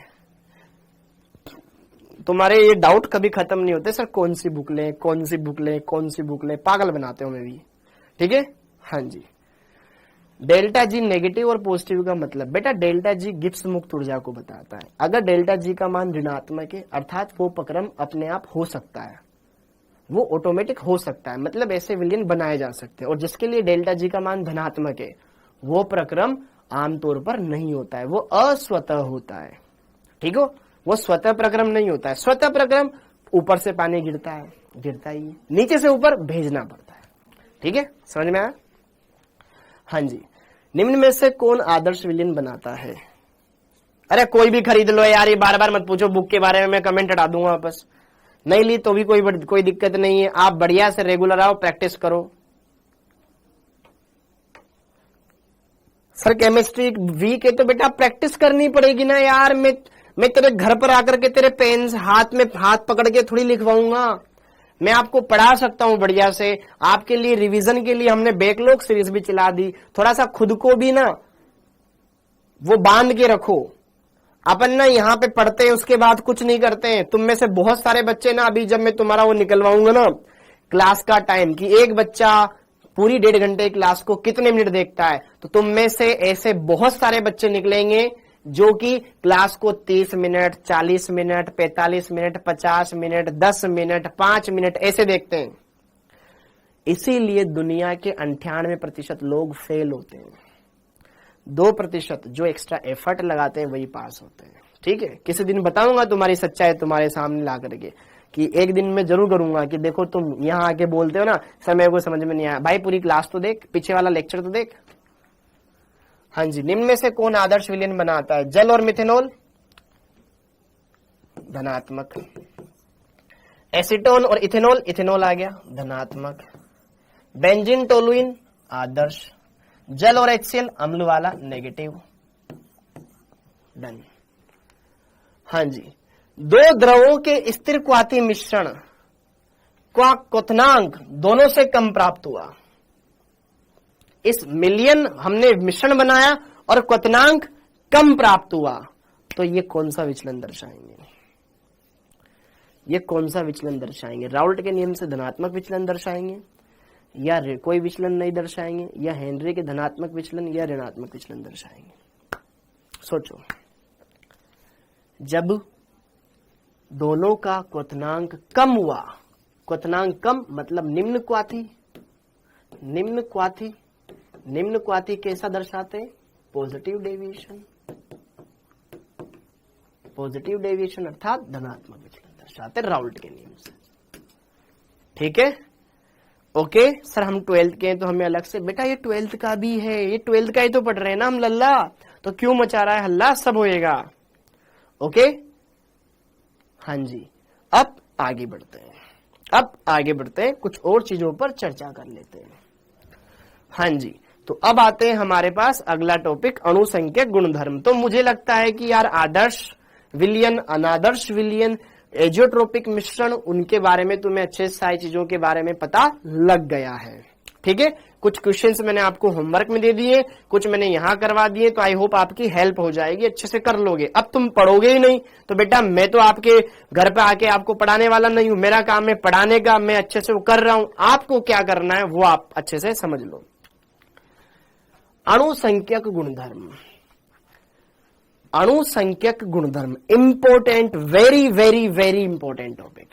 तुम्हारे ये डाउट कभी खत्म नहीं होते सर, कौन सी बुक लें, कौन सी बुक लें, कौन सी बुक लें, पागल बनाते हो मैं भी। ठीक है, हाँ जी। डेल्टा जी नेगेटिव और पॉजिटिव का मतलब, बेटा डेल्टा जी गिब्स मुक्त ऊर्जा को बताता है। अगर डेल्टा जी का मान ऋणात्मक है अर्थात वो प्रक्रम अपने आप हो सकता है, वो ऑटोमेटिक हो सकता है, मतलब ऐसे विलयन बनाए जा सकते हैं। और जिसके लिए डेल्टा जी का मान धनात्मक है वो प्रक्रम आमतौर पर नहीं होता है, वो अस्वतः होता है। ठीक हो, वो स्वतः प्रक्रम नहीं होता है। स्वतः प्रक्रम ऊपर से पानी गिरता है, गिरता ही है, नीचे से ऊपर भेजना पड़ता है। ठीक है, समझ में आया? हाँ जी। निम्न में से कौन आदर्श विलयन बनाता है? अरे कोई भी खरीद लो यार, ये बार बार मत पूछो बुक के बारे में, मैं कमेंट हटा दूंगा वापस। नहीं ली तो भी कोई दिक्कत नहीं है, आप बढ़िया से रेगुलर आओ, प्रैक्टिस करो। सर केमिस्ट्री वीक है तो बेटा प्रैक्टिस करनी पड़ेगी ना यार। मैं तेरे घर पर आकर के तेरे पेन हाथ में हाथ पकड़ के थोड़ी लिखवाऊंगा, मैं आपको पढ़ा सकता हूं बढ़िया से। आपके लिए रिवीजन के लिए हमने बैकलॉग सीरीज भी चला दी। थोड़ा सा खुद को भी ना वो बांध के रखो। अपन ना यहाँ पे पढ़ते हैं उसके बाद कुछ नहीं करते हैं। तुम में से बहुत सारे बच्चे ना, अभी जब मैं तुम्हारा वो निकलवाऊंगा ना क्लास का टाइम कि एक बच्चा पूरी 1.5 घंटे क्लास को कितने मिनट देखता है, तो तुम में से ऐसे बहुत सारे बच्चे निकलेंगे जो कि क्लास को 30 minute, 40 minute, 45 minute, 50 minute, 10 minute, 5 minute ऐसे देखते हैं। इसीलिए दुनिया के 98% लोग फेल होते हैं। 2% जो एक्स्ट्रा एफर्ट लगाते हैं वही पास होते हैं। ठीक है, किसी दिन बताऊंगा तुम्हारी सच्चाई तुम्हारे सामने ला करके, कि एक दिन मैं जरूर करूंगा कि देखो तुम यहाँ आके बोलते हो ना समय को समझ में नहीं आया, भाई पूरी क्लास तो देख, पीछे वाला लेक्चर तो देख। हाँ जी। निम्न में से कौन आदर्श विलयन बनाता है? जल और मिथेनॉल धनात्मक, एसीटोन और इथेनॉल, इथेनॉल आ गया धनात्मक, बेंजीन टोलुइन आदर्श, जल और HCl अम्ल वाला नेगेटिव। डन। हाँ जी। दो द्रवों के स्थिर क्वाथी मिश्रण का क्वथनांक दोनों से कम प्राप्त हुआ। इस मिलियन हमने मिश्रण बनाया और क्वथनांक कम प्राप्त हुआ, तो ये कौन सा विचलन दर्शाएंगे? ये कौन सा विचलन दर्शाएंगे? राउल्ट के नियम से धनात्मक विचलन दर्शाएंगे, या कोई विचलन नहीं दर्शाएंगे, या हेनरी के धनात्मक विचलन या ऋणात्मक विचलन दर्शाएंगे? सोचो। जब दोनों का क्वथनांक कम हुआ, क्वथनांक कम मतलब निम्न क्वाथी, निम्न क्वाथी, निम्न क्वाथी कैसा दर्शाते हैं? पॉजिटिव डेविएशन, पॉजिटिव डेविएशन अर्थात धनात्मक विचलन दर्शाते राउल्ट के नियम से। ठीक है, ओके सर हम 12th के हैं तो हमें अलग से, बेटा ये 12th का भी है, ये 12th का ही तो पढ़ रहे हैं ना हम लल्ला, तो क्यों मचा रहा है हल्ला, सब होएगा। ओके हाँ जी। अब आगे बढ़ते हैं, अब आगे बढ़ते हैं, कुछ और चीजों पर चर्चा कर लेते हैं। हाँ जी, तो अब आते हैं हमारे पास अगला टॉपिक अणुसंख्यक गुणधर्म। तो मुझे लगता है कि यार आदर्श विलयन, अनादर्श विलयन, एजियोट्रोपिक मिश्रण, उनके बारे में तुम्हें अच्छे सारी चीजों के बारे में पता लग गया है। ठीक है, कुछ क्वेश्चंस मैंने आपको होमवर्क में दे दिए, कुछ मैंने यहां करवा दिए, तो आई होप आपकी हेल्प हो जाएगी, अच्छे से कर लोगे। अब तुम पढ़ोगे ही नहीं तो बेटा मैं तो आपके घर पे आके आपको पढ़ाने वाला नहीं हूं, मेरा काम है पढ़ाने का, मैं अच्छे से वो कर रहा हूं, आपको क्या करना है वो आप अच्छे से समझ लो। अणुसंख्यक गुणधर्म, अणुसंख्यक गुणधर्म important, very very very important topic.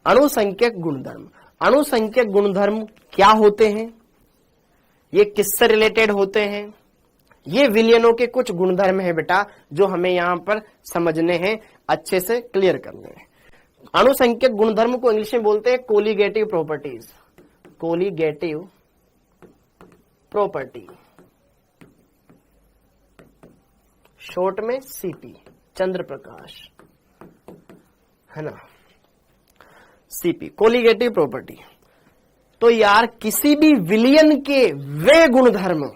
अणुसंख्यक गुणधर्म, अणुसंख्यक गुणधर्म क्या होते हैं, ये किससे रिलेटेड होते हैं? ये विलयनों के कुछ गुणधर्म है बेटा जो हमें यहां पर समझने हैं। अच्छे से क्लियर करने हैं। अणुसंख्यक गुणधर्म को इंग्लिश में बोलते हैं colligative properties, colligative property, short में सीपी, चंद्र प्रकाश, है ना, सीपी, कोलिगेटिव प्रॉपर्टी। तो यार किसी भी विलयन के वे गुणधर्म,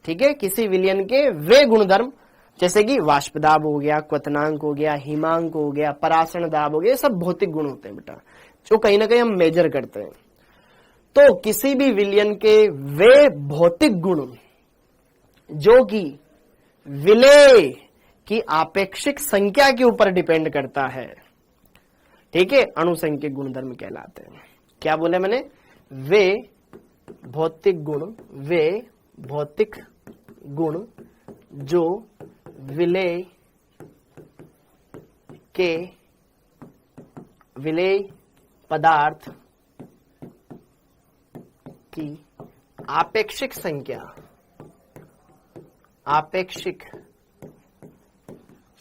ठीक है, किसी विलयन के वे गुणधर्म, जैसे कि वाष्पदाब हो गया, क्वथनांक हो गया, हिमांक हो गया, परासरण दाब हो गया, ये सब भौतिक गुण होते हैं बेटा, जो कहीं ना कहीं हम मेजर करते हैं। तो किसी भी विलयन के वे भौतिक गुण जो कि विलय की आपेक्षिक संख्या के ऊपर डिपेंड करता है, ठीक है, अणुसंख्यक गुणधर्म कहलाते हैं। क्या बोले मैंने? वे भौतिक गुण, वे भौतिक गुण जो विलय के, विलय पदार्थ की आपेक्षिक संख्या, आपेक्षिक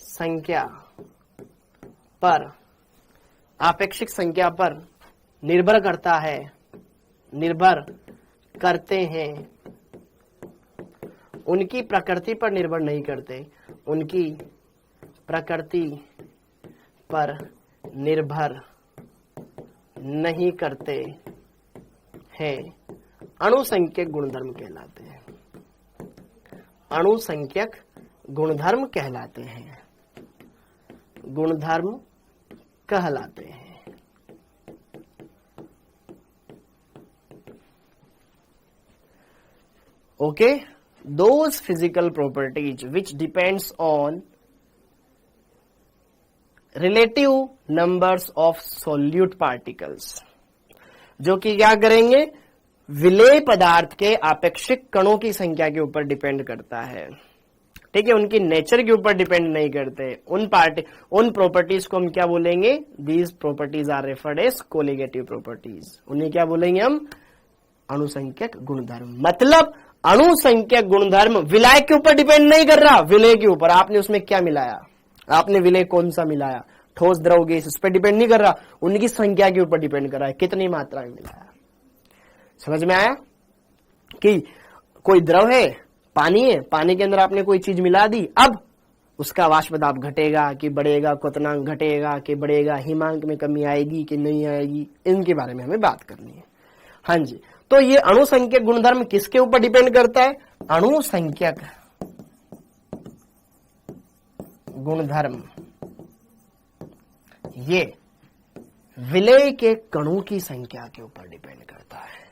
संख्या पर, आपेक्षिक संख्या पर निर्भर करता है, निर्भर करते हैं, उनकी प्रकृति पर निर्भर नहीं करते, उनकी प्रकृति पर निर्भर नहीं करते हैं, अणुसंख्यक गुणधर्म कहलाते हैं, अणुसंख्यक गुणधर्म कहलाते हैं, गुणधर्म कहलाते हैं। Okay, those physical properties which depends on relative numbers of solute particles, जो कि क्या करेंगे, विलेय पदार्थ के आपेक्षिक कणों की संख्या के ऊपर डिपेंड करता है, ठीक है, उनकी नेचर के ऊपर डिपेंड नहीं करते। उन प्रॉपर्टीज को हम क्या बोलेंगे? These properties are referred as colligative properties. उन्हें क्या बोलेंगे हम? अणुसंख्यक गुणधर्म। मतलब अणुसंख्यक गुणधर्म विलय के ऊपर डिपेंड नहीं कर रहा, विलय के ऊपर आपने उसमें क्या मिलाया, आपने विलय कौन सा मिलाया, ठोस द्रव गैस, इस पर डिपेंड नहीं कर रहा, उनकी संख्या के ऊपर डिपेंड कर रहा है, कितनी मात्रा में मिलाया। समझ में आया कि कोई द्रव है, पानी है, पानी के अंदर आपने कोई चीज मिला दी, अब उसका वाष्प दाब घटेगा कि बढ़ेगा, क्वथनांक घटेगा कि बढ़ेगा, हिमांक में कमी आएगी कि नहीं आएगी, इनके बारे में हमें बात करनी है। हाँ जी, तो ये अणुसंख्यक गुणधर्म किसके ऊपर डिपेंड करता है? अणुसंख्यक गुणधर्म ये विलय के कणों की संख्या के ऊपर डिपेंड करता है,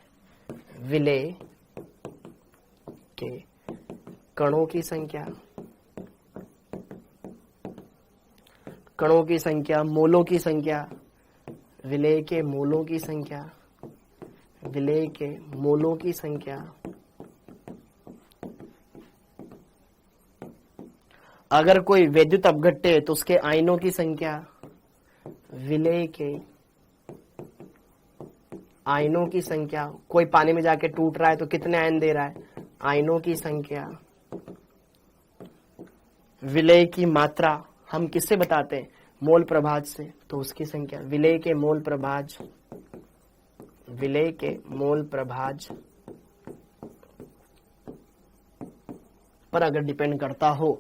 विलय के कणों की संख्या, कणों की संख्या, मोलों की संख्या, विलय के मोलों की संख्या, विलय के मोलों की संख्या, अगर कोई वैद्युत अपघट्य है तो उसके आयनों की संख्या, विलय के आयनों की संख्या, कोई पानी में जाके टूट रहा है तो कितने आयन दे रहा है, आयनों की संख्या, विलय की मात्रा हम किससे बताते हैं? मोल प्रभाज से, तो उसकी संख्या, विलय के मोल प्रभाज, विलय के मोल प्रभाज पर अगर डिपेंड करता हो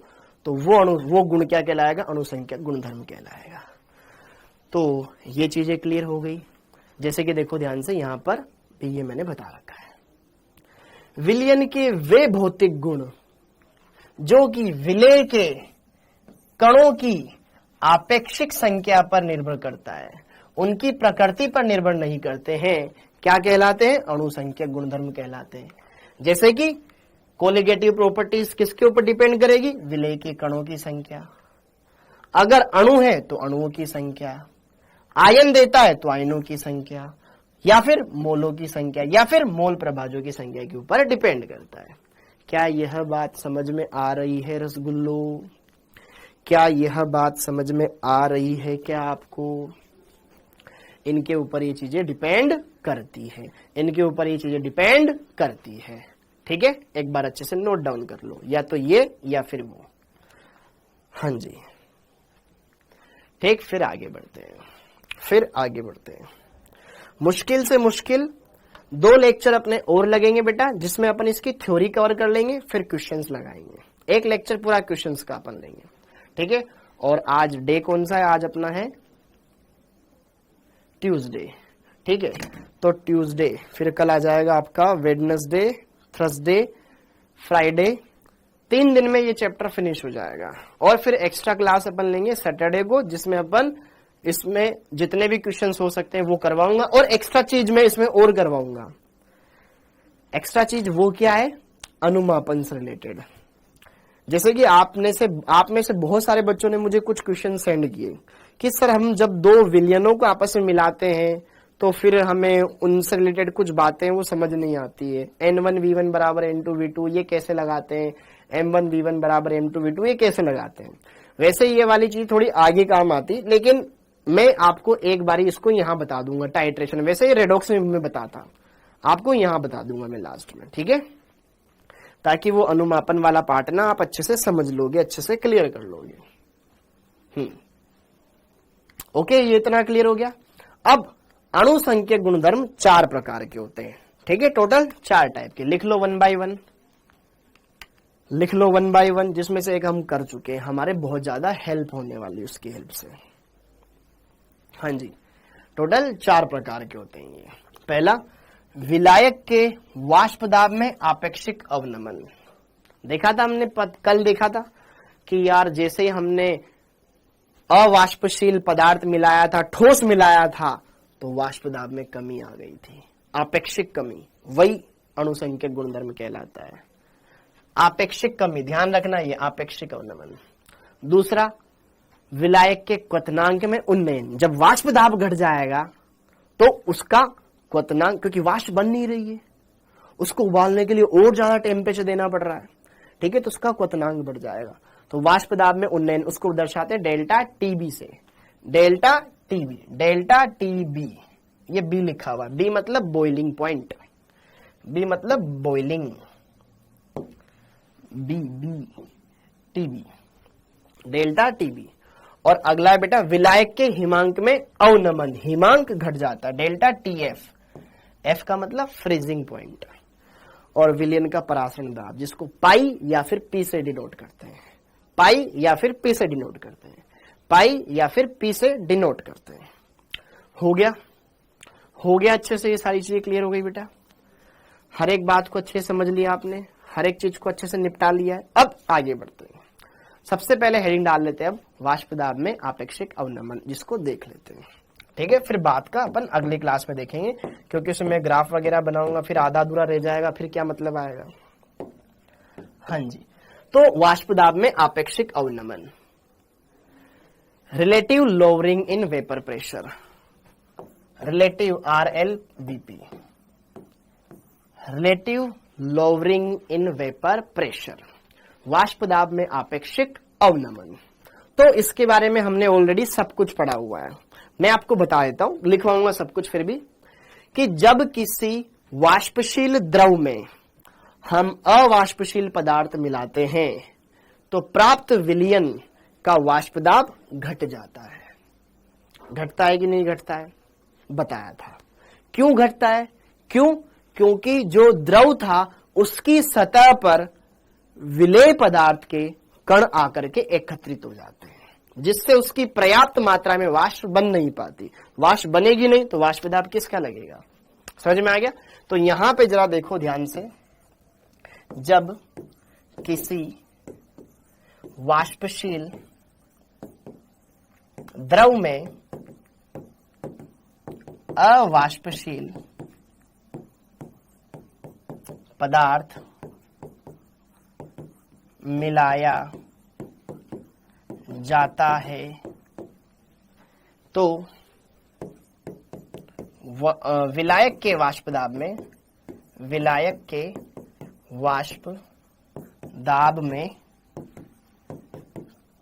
तो वो गुण क्या कहलाएगा? अणुसंख्यक गुणधर्म कहलाएगा। तो ये चीजें क्लियर हो गई। जैसे कि देखो ध्यान से, यहां पर भी ये मैंने बता रखा है, विलयन के वे भौतिक गुण जो कि विलय के कणों की आपेक्षिक संख्या पर निर्भर करता है, उनकी प्रकृति पर निर्भर नहीं करते हैं, क्या कहलाते हैं? अणुसंख्यक गुणधर्म कहलाते हैं। जैसे कि कोलिगेटिव प्रॉपर्टीज किसके ऊपर डिपेंड करेगी? विलय के कणों की संख्या। अगर अणु है तो अणुओं की संख्या, आयन देता है तो आयनों की संख्या, या फिर मोलों की संख्या, या फिर मोल प्रभाजों की संख्या के ऊपर डिपेंड करता है। क्या यह बात समझ में आ रही है रसगुल्लो? क्या यह बात समझ में आ रही है क्या आपको? इनके ऊपर ये चीजें डिपेंड करती है, इनके ऊपर ये चीजें डिपेंड करती है। ठीक है, एक बार अच्छे से नोट डाउन कर लो, या तो ये या फिर वो। हाँ जी, ठीक, फिर आगे बढ़ते हैं। मुश्किल से मुश्किल 2 लेक्चर अपने और लगेंगे बेटा, जिसमें अपन इसकी थ्योरी कवर कर लेंगे, फिर क्वेश्चंस लगाएंगे। 1 लेक्चर पूरा क्वेश्चंस का अपन लेंगे, ठीक है। और आज डे कौन सा है? आज अपना है ट्यूसडे, ठीक है। तो ट्यूसडे, फिर कल आ जाएगा आपका वेडनेसडे, थर्सडे, फ्राइडे। 3 दिन में ये चैप्टर फिनिश हो जाएगा। और फिर एक्स्ट्रा क्लास अपन लेंगे सैटरडे को, जिसमें अपन इसमें जितने भी क्वेश्चंस हो सकते हैं वो करवाऊंगा। और एक्स्ट्रा चीज मैं इसमें और करवाऊंगा। एक्स्ट्रा चीज वो क्या है? अनुमापन से रिलेटेड। जैसे कि आप में से बहुत सारे बच्चों ने मुझे कुछ क्वेश्चन सेंड किए कि सर हम जब 2 विलयनों को आपस में मिलाते हैं तो फिर हमें उनसे रिलेटेड कुछ बातें वो समझ नहीं आती है। N1V1 बराबर N2V2 ये कैसे लगाते हैं, M1V1 बराबर M2V2 ये कैसे लगाते हैं। वैसे ये वाली चीज थोड़ी आगे काम आती, लेकिन मैं आपको एक बारी इसको यहां बता दूंगा टाइट्रेशन। वैसे ये रेडॉक्स में मैं बताता, आपको यहां बता दूंगा मैं लास्ट में, ठीक है, ताकि वो अनुमापन वाला पार्ट ना आप अच्छे से समझ लोगे, अच्छे से क्लियर कर लोगे। ओके, ये इतना क्लियर हो गया। अब अणुसंख्यक गुणधर्म 4 प्रकार के होते हैं, ठीक है, टोटल 4 टाइप के। लिख लो 1 बाय 1, लिख लो 1 बाय 1, जिसमें से एक हम कर चुके हैं, हमारे बहुत ज्यादा हेल्प होने वाली उसकी हेल्प से। हाँ जी, टोटल 4 प्रकार के होते हैं ये। पहला, विलायक के वाष्प दाब में आपेक्षिक अवनमन। देखा था हमने कल देखा था कि यार जैसे ही हमने अवाष्पशील पदार्थ मिलाया था, ठोस मिलाया था, तो वाष्प दाब में कमी आ गई थी, आपेक्षिक कमी। वही अणुसंख्यक गुणधर्म कहलाता है, आपेक्षिक कमी। ध्यान रखना, ये आपेक्षिक अवनमन। दूसरा, विलायक के क्वथनांक में उन्नयन। जब वाष्प दाब घट जाएगा तो उसका क्वथनांक, क्योंकि वाष्प बन नहीं रही है, उसको उबालने के लिए और ज्यादा टेम्परेचर देना पड़ रहा है, ठीक है, तो उसका क्वथनांक बढ़ जाएगा। तो वाष्प दाब में उन्नयन, उसको दर्शाते हैं डेल्टा टीबी से। डेल्टा टीबी, डेल्टा टीबी, ये बी लिखा हुआ है। बी मतलब बॉइलिंग पॉइंट, बी मतलब boiling, B TB, delta TB. और अगला है बेटा विलायक के हिमांक में अवनमन, हिमांक घट जाता है, डेल्टा टीएफ। एफ का मतलब फ्रीजिंग पॉइंट। और विलयन का परासरण दाब, जिसको पाई या फिर पी से डिनोट करते हैं, पाई या फिर पी से डिनोट करते हैं, पाई या फिर पी से डिनोट करते हैं। हो गया, हो गया अच्छे से, ये सारी चीजें क्लियर हो गई बेटा। हर एक बात को अच्छे से समझ लिया आपने, हर एक चीज को अच्छे से निपटा लिया है। अब आगे बढ़ते हैं। सबसे पहले हेडिंग डाल लेते हैं अब वाष्प दाब में आपेक्षिक अवनमन, जिसको देख लेते हैं, ठीक है। फिर बात का अपन अगली क्लास में देखेंगे, क्योंकि उसमें मैं ग्राफ वगैरह बनाऊंगा, फिर आधा अधूरा रह जाएगा, फिर क्या मतलब आएगा। हाँ जी, तो वाष्प दाब में आपेक्षिक अवनमन। Relative lowering in vapour pressure, relative RLVP, relative lowering in vapour pressure, वाष्प दाब में आपेक्षिक अवनमन। तो इसके बारे में हमने ऑलरेडी सब कुछ पढ़ा हुआ है, मैं आपको बता देता हूं, लिखवाऊंगा सब कुछ फिर भी, कि जब किसी वाष्पशील द्रव में हम अवाष्पशील पदार्थ मिलाते हैं तो प्राप्त विलयन का वाष्प दाब घट जाता है। घटता है कि नहीं घटता है, बताया था। क्यों घटता है? क्योंकि जो द्रव था उसकी सतह पर विलेय पदार्थ के कण आकर के एकत्रित हो जाते हैं, जिससे उसकी पर्याप्त मात्रा में वाष्प बन नहीं पाती। वाष्प बनेगी नहीं तो वाष्प दाब किसका लगेगा? समझ में आ गया? तो यहां पे जरा देखो ध्यान से, जब किसी वाष्पशील द्रव में अवाष्पशील पदार्थ मिलाया जाता है तो विलायक के वाष्प दाब में, विलायक के वाष्प दाब में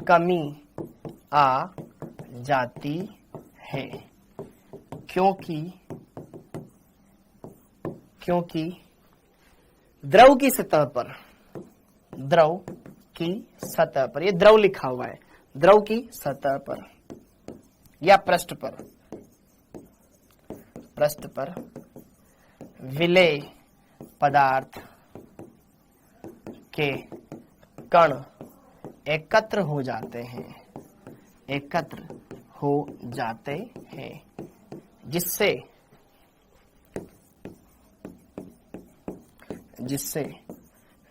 कमी आ जाती है, क्योंकि द्रव की सतह पर, द्रव की सतह पर, ये द्रव लिखा हुआ है, द्रव की सतह पर या पृष्ठ पर विलेय पदार्थ के कण एकत्र हो जाते हैं, जिससे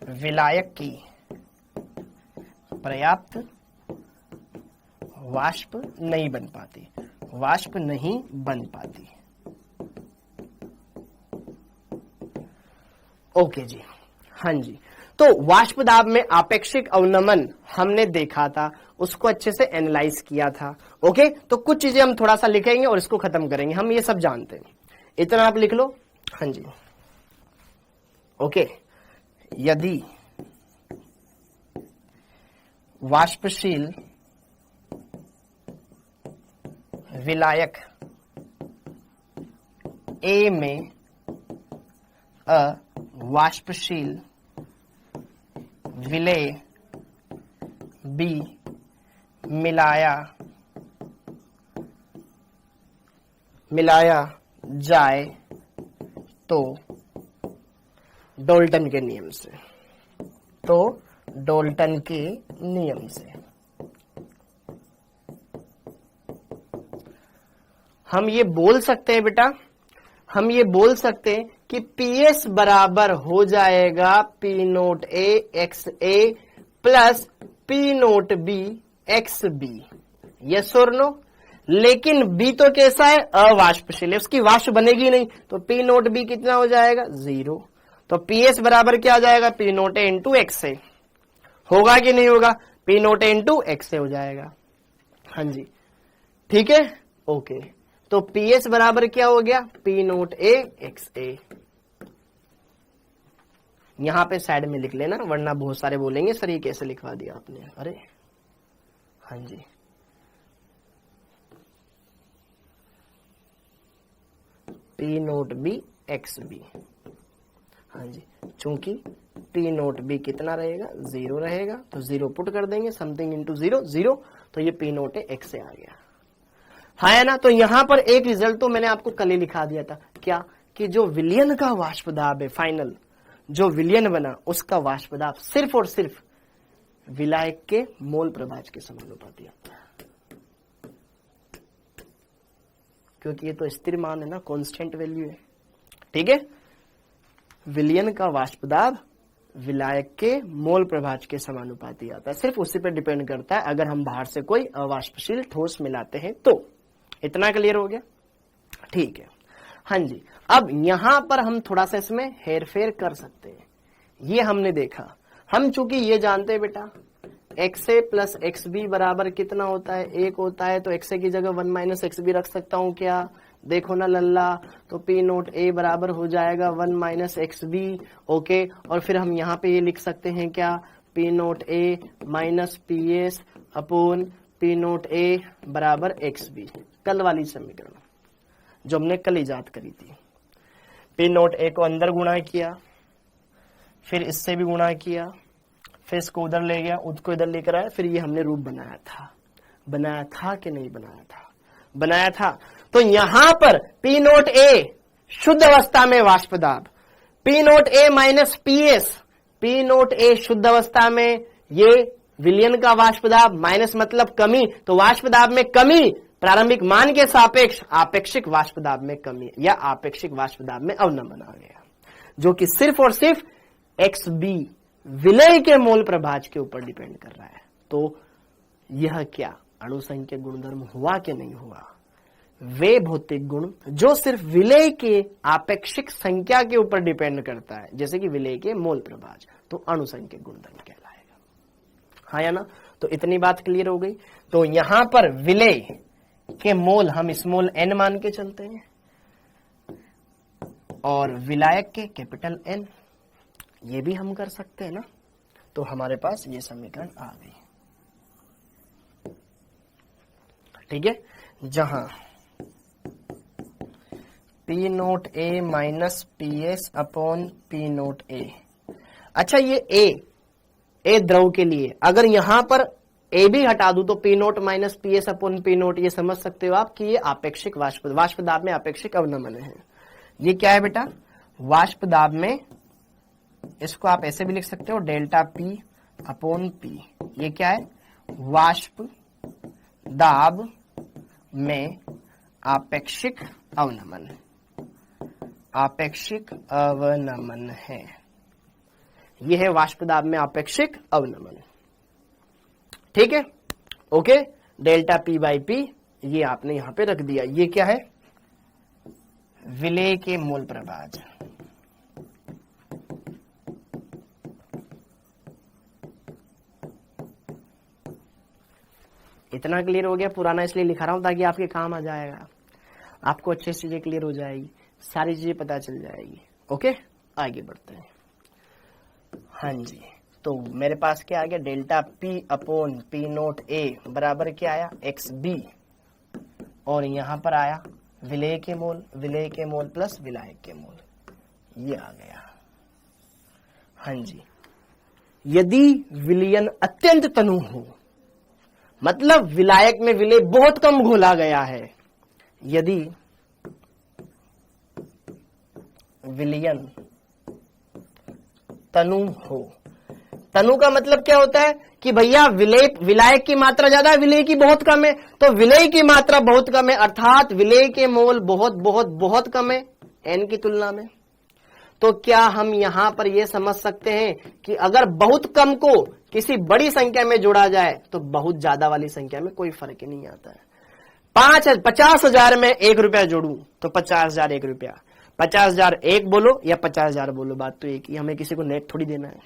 विलायक की पर्याप्त वाष्प नहीं बन पाती। ओके जी, हाँ जी। तो वाष्प दाब में आपेक्षिक अवनमन हमने देखा था, उसको अच्छे से एनालाइज किया था। ओके, तो कुछ चीजें हम थोड़ा सा लिखेंगे और इसको खत्म करेंगे। हम ये सब जानते हैं, इतना आप लिख लो। हाँ जी, ओके। यदि वाष्पशील विलायक ए में अवाष्पशील विलेय बी मिलाया जाए तो डाल्टन के नियम से हम ये बोल सकते हैं बेटा, हम ये बोल सकते हैं कि पीएस बराबर हो जाएगा P nought A X A plus P note B X B. Yes और नो? लेकिन बी तो कैसा है? अवाष्पशील है, उसकी वाष्प बनेगी नहीं, तो P नोट बी कितना हो जाएगा? 0। तो पीएस बराबर क्या हो जाएगा? P नोट ए इंटू एक्स ए। होगा कि नहीं होगा? P नोट ए इंटू एक्स ए हो जाएगा। हाँ जी, ठीक है, ओके। तो पीएस बराबर क्या हो गया? P नोट ए एक्स ए। यहां पे साइड में लिख लेना, वरना बहुत सारे बोलेंगे सर ये कैसे लिखवा दिया आपने। अरे हाँ जी, P note B X B. हाँ जी, चूंकि P नोट बी कितना रहेगा? 0 रहेगा, तो 0 पुट कर देंगे, समथिंग इंटू 0 0, तो ये P नोट ए एक्स ए आ गया। हाँ है ना? तो यहां पर एक रिजल्ट तो मैंने आपको कल ही लिखा दिया था, क्या? कि जो विलयन का वाष्प दाब है, फाइनल जो विलयन बना, उसका वाष्प दाब सिर्फ और सिर्फ विलायक के मोल प्रभाज के समानुपाती आता है, क्योंकि ये तो स्थिर मान है ना, कांस्टेंट वैल्यू है। ठीक है, विलयन का वाष्प दाब विलायक के मोल प्रभाज के समानुपाती आता है, सिर्फ उसी पर डिपेंड करता है अगर हम बाहर से कोई अवाष्पशील ठोस मिलाते हैं तो। इतना क्लियर हो गया? ठीक है, हाँ जी। अब यहां पर हम थोड़ा सा इसमें हेरफेर कर सकते हैं, ये हमने देखा। हम चूंकि ये जानते हैं बेटा x A plus x B बराबर कितना होता है? 1 होता है, तो एक्स ए की जगह 1 माइनस एक्स बी रख सकता हूं क्या? देखो ना लल्ला, तो P नोट ए बराबर हो जाएगा 1 माइनस एक्स बी। ओके, और फिर हम यहाँ पे ये लिख सकते हैं क्या? P nought A minus P S upon P nought A बराबर एक्स बी। कल वाली समीकरण जो हमने कल इजाद करी थी। P नोट ए को अंदर गुणा किया, फिर इससे भी गुणा किया, फिर इसको उधर ले गया, उसको इधर लेकर आया, फिर ये हमने रूप बनाया था कि नहीं बनाया था? बनाया था। तो यहां पर P नोट ए शुद्ध अवस्था में वाष्प दाब, P nought A minus P S, P nought A शुद्ध अवस्था में ये विलयन का वाष्प दाब, माइनस मतलब कमी, तो वाष्प दाब में कमी प्रारंभिक मान के सापेक्ष आपेक्षिक वाष्प दाब में कमी या आपेक्षिक वाष्प दाब में अवनमन आ गया, जो कि सिर्फ और सिर्फ एक्स बी विलय के मोल प्रभाज के ऊपर डिपेंड कर रहा है। तो यह क्या अणुसंख्यक गुणधर्म हुआ कि नहीं हुआ? वे भौतिक गुण जो सिर्फ विलय के आपेक्षिक संख्या के ऊपर डिपेंड करता है, जैसे कि विलय के मोल प्रभाज, तो अणुसंख्यक गुणधर्म कहलाएगा। हाँ या ना? तो इतनी बात क्लियर हो गई। तो यहां पर विलय के मोल हम स्मॉल n मान के चलते हैं, और विलायक के कैपिटल N, ये भी हम कर सकते हैं ना। तो हमारे पास ये समीकरण आ गई। ठीक है, जहां P nought A minus P S upon P nought A. अच्छा, ये ए द्रव के लिए, अगर यहां पर ए भी हटा दूं तो P note minus P S upon P note, ये समझ सकते हो आप कि ये आपेक्षिक वाष्प दाब में आपेक्षिक अवनमन है। ये क्या है बेटा, वाष्प दाब में, इसको आप ऐसे भी लिख सकते हो डेल्टा पी अपॉन पी। ये क्या है, वाष्प दाब में आपेक्षिक अवनमन, आपेक्षिक अवनमन है। यह है वाष्प दाब में आपेक्षिक अवनमन। ठीक है, okay. Delta P by P ये आपने यहां पे रख दिया। ये क्या है, विलेय के मोल प्रभाज। इतना क्लियर हो गया, पुराना इसलिए लिखा रहा हूं ताकि आपके काम आ जाएगा, आपको अच्छे से चीजें क्लियर हो जाएगी, सारी चीजें पता चल जाएगी। ओके, आगे बढ़ते हैं। हाँ जी, तो मेरे पास क्या आ गया, delta P upon P note A बराबर क्या आया, एक्स बी, और यहां पर आया विलेय के मोल प्लस विलायक के मोल, ये आ गया। हाँ जी, यदि विलयन अत्यंत तनु हो, मतलब विलायक में विलेय बहुत कम घोला गया है, यदि विलयन तनु हो, तनु का मतलब क्या होता है कि भैया विलायक की मात्रा ज्यादा है, विलेय की बहुत कम है, तो विलेय की मात्रा बहुत कम है, अर्थात विलेय के मोल बहुत बहुत बहुत कम है एन की तुलना में। तो क्या हम यहां पर यह समझ सकते हैं कि अगर बहुत कम को किसी बड़ी संख्या में जोड़ा जाए तो बहुत ज्यादा वाली संख्या में कोई फर्क ही नहीं आता है। 50,000 में 1 रुपया जोड़ू तो 50,000 1 रुपया, 50,000 1 बोलो या 50,000 बोलो, बात तो एक ही, हमें किसी को नेट थोड़ी देना है।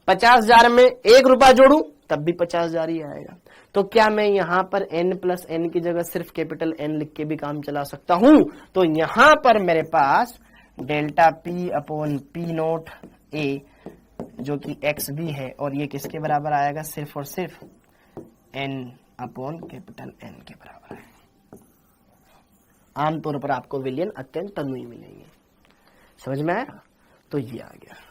50,000 में 1 रुपया जोड़ू तब भी 50,000 ही आएगा। तो क्या मैं यहां पर n प्लस n की जगह सिर्फ कैपिटल N लिख के भी काम चला सकता हूं? तो यहां पर मेरे पास delta P upon P nought A जो कि एक्स भी है, और ये किसके बराबर आएगा, सिर्फ और सिर्फ n अपॉन कैपिटल N के बराबर है। आमतौर पर आपको विलयन अत्यंत तन्वी मिलेंगे, समझ में आया? तो ये आ गया।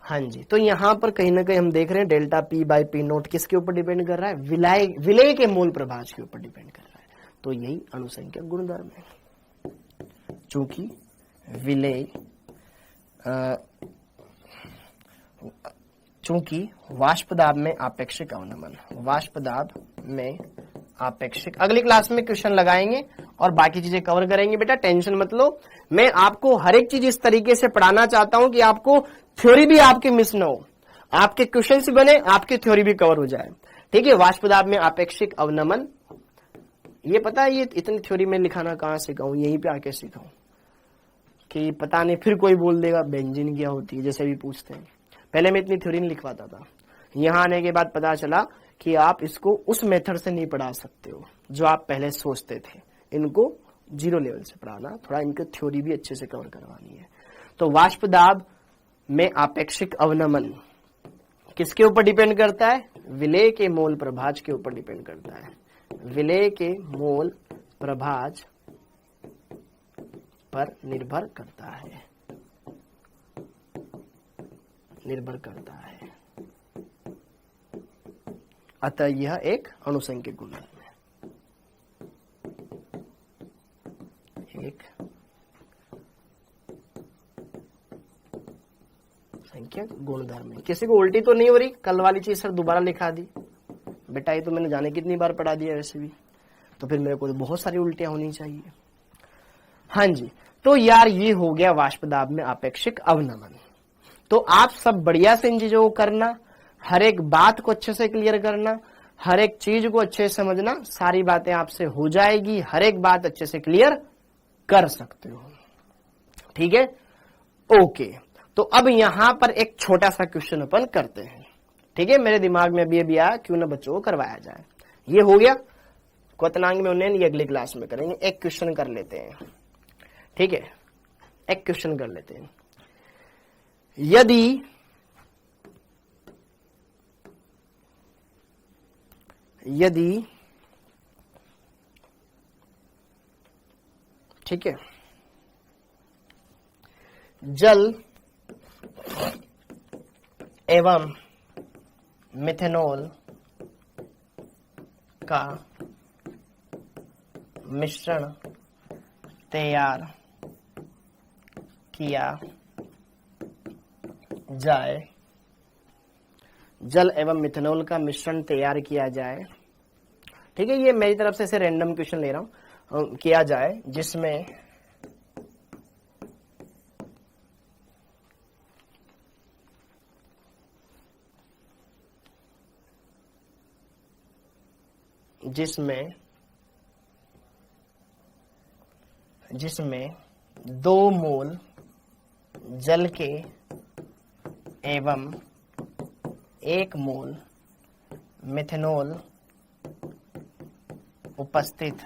हाँ जी, तो यहां पर कहीं ना कहीं हम देख रहे हैं delta P by P note किसके ऊपर डिपेंड कर रहा है, विलेय के मोल प्रभाज के ऊपर डिपेंड कर रहा है। तो यही अणुसंख्यक गुणधर्म है, चूंकि विलेय चूंकि वाष्प दाब में आपेक्षिक अवनमन, वाष्प दाब में आपेक्षिक, अगली क्लास में क्वेश्चन लगाएंगे और बाकी चीजें कवर करेंगे। बेटा टेंशन मत लो, मैं आपको हर एक चीज इस तरीके से पढ़ाना चाहता हूं कि आपको थ्योरी भी आपके मिस ना हो, आपके क्वेश्चन भी बने, आपकी थ्योरी भी कवर हो जाए। ठीक है, वाष्प दाब में आपेक्षिक अवनमन, ये पता है, ये इतनी थ्योरी में लिखाना कहां सिखाऊं, यहीं पे आके सिखाऊं कि पता नहीं फिर कोई बोल देगा बेंजीन क्या होती है, जैसे भी पूछते हैं। पहले मैं इतनी थ्योरी नहीं लिखवाता था, यहां आने के बाद पता चला कि आप इसको उस मेथड से नहीं पढ़ा सकते हो जो आप पहले सोचते थे, इनको 0 लेवल से पढ़ाना, थोड़ा इनकी थ्योरी भी अच्छे से कवर करवानी है। तो वाष्प दाब में आपेक्षिक अवनमन किसके ऊपर डिपेंड करता है, विलेय के मोल प्रभाज के ऊपर डिपेंड करता है, विलेय के मोल प्रभाज पर निर्भर करता है, निर्भर करता है। अतः यह एक अणुसंख्यक गुणधर्म है, एक संख्यक गुणधर्म है। किसी को उल्टी तो नहीं हो रही? कल वाली चीज सर दोबारा लिखा दी बेटा, ये तो मैंने जाने कितनी बार पढ़ा दिया वैसे भी, तो फिर मेरे को तो बहुत सारी उल्टियां होनी चाहिए। हाँ जी, तो यार ये हो गया वाष्प दाब में आपेक्षिक अवनमन। तो आप सब बढ़िया से इन चीजों को करना, हर एक बात को अच्छे से क्लियर करना, हर एक चीज को अच्छे से समझना, सारी बातें आपसे हो जाएगी, हर एक बात अच्छे से क्लियर कर सकते हो। ठीक है, ओके। तो अब यहां पर एक छोटा सा क्वेश्चन अपन करते हैं। ठीक है, मेरे दिमाग में अभी आया, क्यों ना बच्चों को करवाया जाए। ये हो गया क्वथनांग में उन्नयन, ये अगली क्लास में करेंगे। एक क्वेश्चन कर लेते हैं, ठीक है, एक क्वेश्चन कर लेते हैं। यदि ठीक है, जल एवं मिथेनॉल का मिश्रण तैयार किया जाए, जल एवं मिथेनॉल का मिश्रण तैयार किया जाए, ठीक है, ये मेरी तरफ से ऐसे रैंडम क्वेश्चन ले रहा हूं, किया जाए जिसमें 2 मोल जल के एवं 1 मोल मिथेनॉल उपस्थित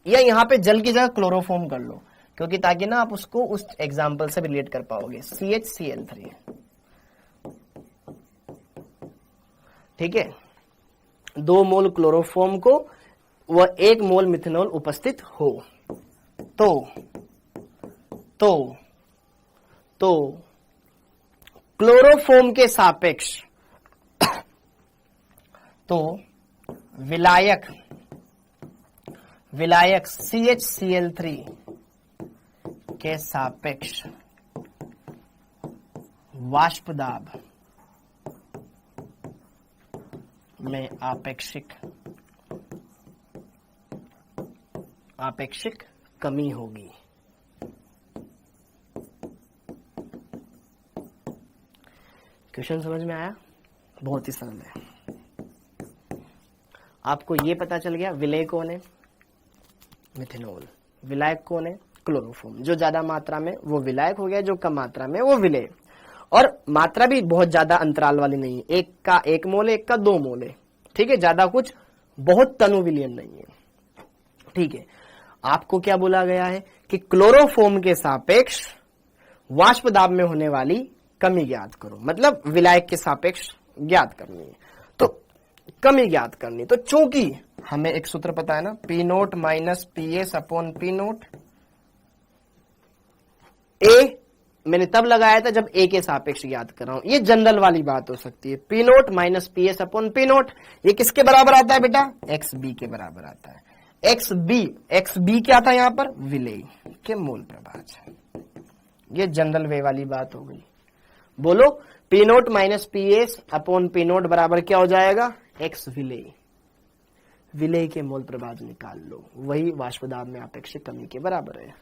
या यहाँ पे जल की जगह क्लोरोफॉर्म कर लो, क्योंकि ताकि ना आप उसको उस एग्जाम्पल से रिलेट कर पाओगे। CHCl3, ठीक है, 2 मोल क्लोरोफॉर्म को व 1 मोल मिथेनॉल उपस्थित हो तो क्लोरोफॉर्म के सापेक्ष तो विलायक CHCl3 के सापेक्ष वाष्प दाब में आपेक्षिक कमी होगी। क्वेश्चन समझ में आया? बहुत ही सरल है। आपको ये पता चल गया विलेय कौन है? मिथेनॉल। विलायक कौन है? क्लोरोफॉर्म। जो ज्यादा मात्रा में वो विलायक हो गया, जो कम मात्रा में वो विलेय। और मात्रा भी बहुत ज्यादा अंतराल वाली नहीं है, 1 का 1 मोल है, 1 का 2 मोल है, ठीक है, ज्यादा कुछ बहुत तनु विलयन नहीं है, ठीक है। आपको क्या बोला गया है कि क्लोरोफॉर्म के सापेक्ष वाष्प दाब में होने वाली कमी ज्ञात करो, मतलब विलायक के सापेक्ष ज्ञात करनी है, तो कमी ज्ञात करनी। तो चूंकि हमें एक सूत्र पता है ना, P0 minus PS upon P0, ए मैंने तब लगाया था जब ए के सापेक्ष ज्ञात कर रहा हूं, ये जनरल वाली बात हो सकती है। P0 minus PS upon P0, ये किसके बराबर आता है बेटा? XB के बराबर आता है। XB क्या था यहां पर? विलेय के मोल प्रभाज। ये जनरल वे वाली बात हो गई। बोलो, P0 minus PS upon P0 बराबर क्या हो जाएगा? X विलेय। विलेय के मोल प्रभाज निकाल लो, वही वाष्प दाब में आपेक्षिक कमी के बराबर है।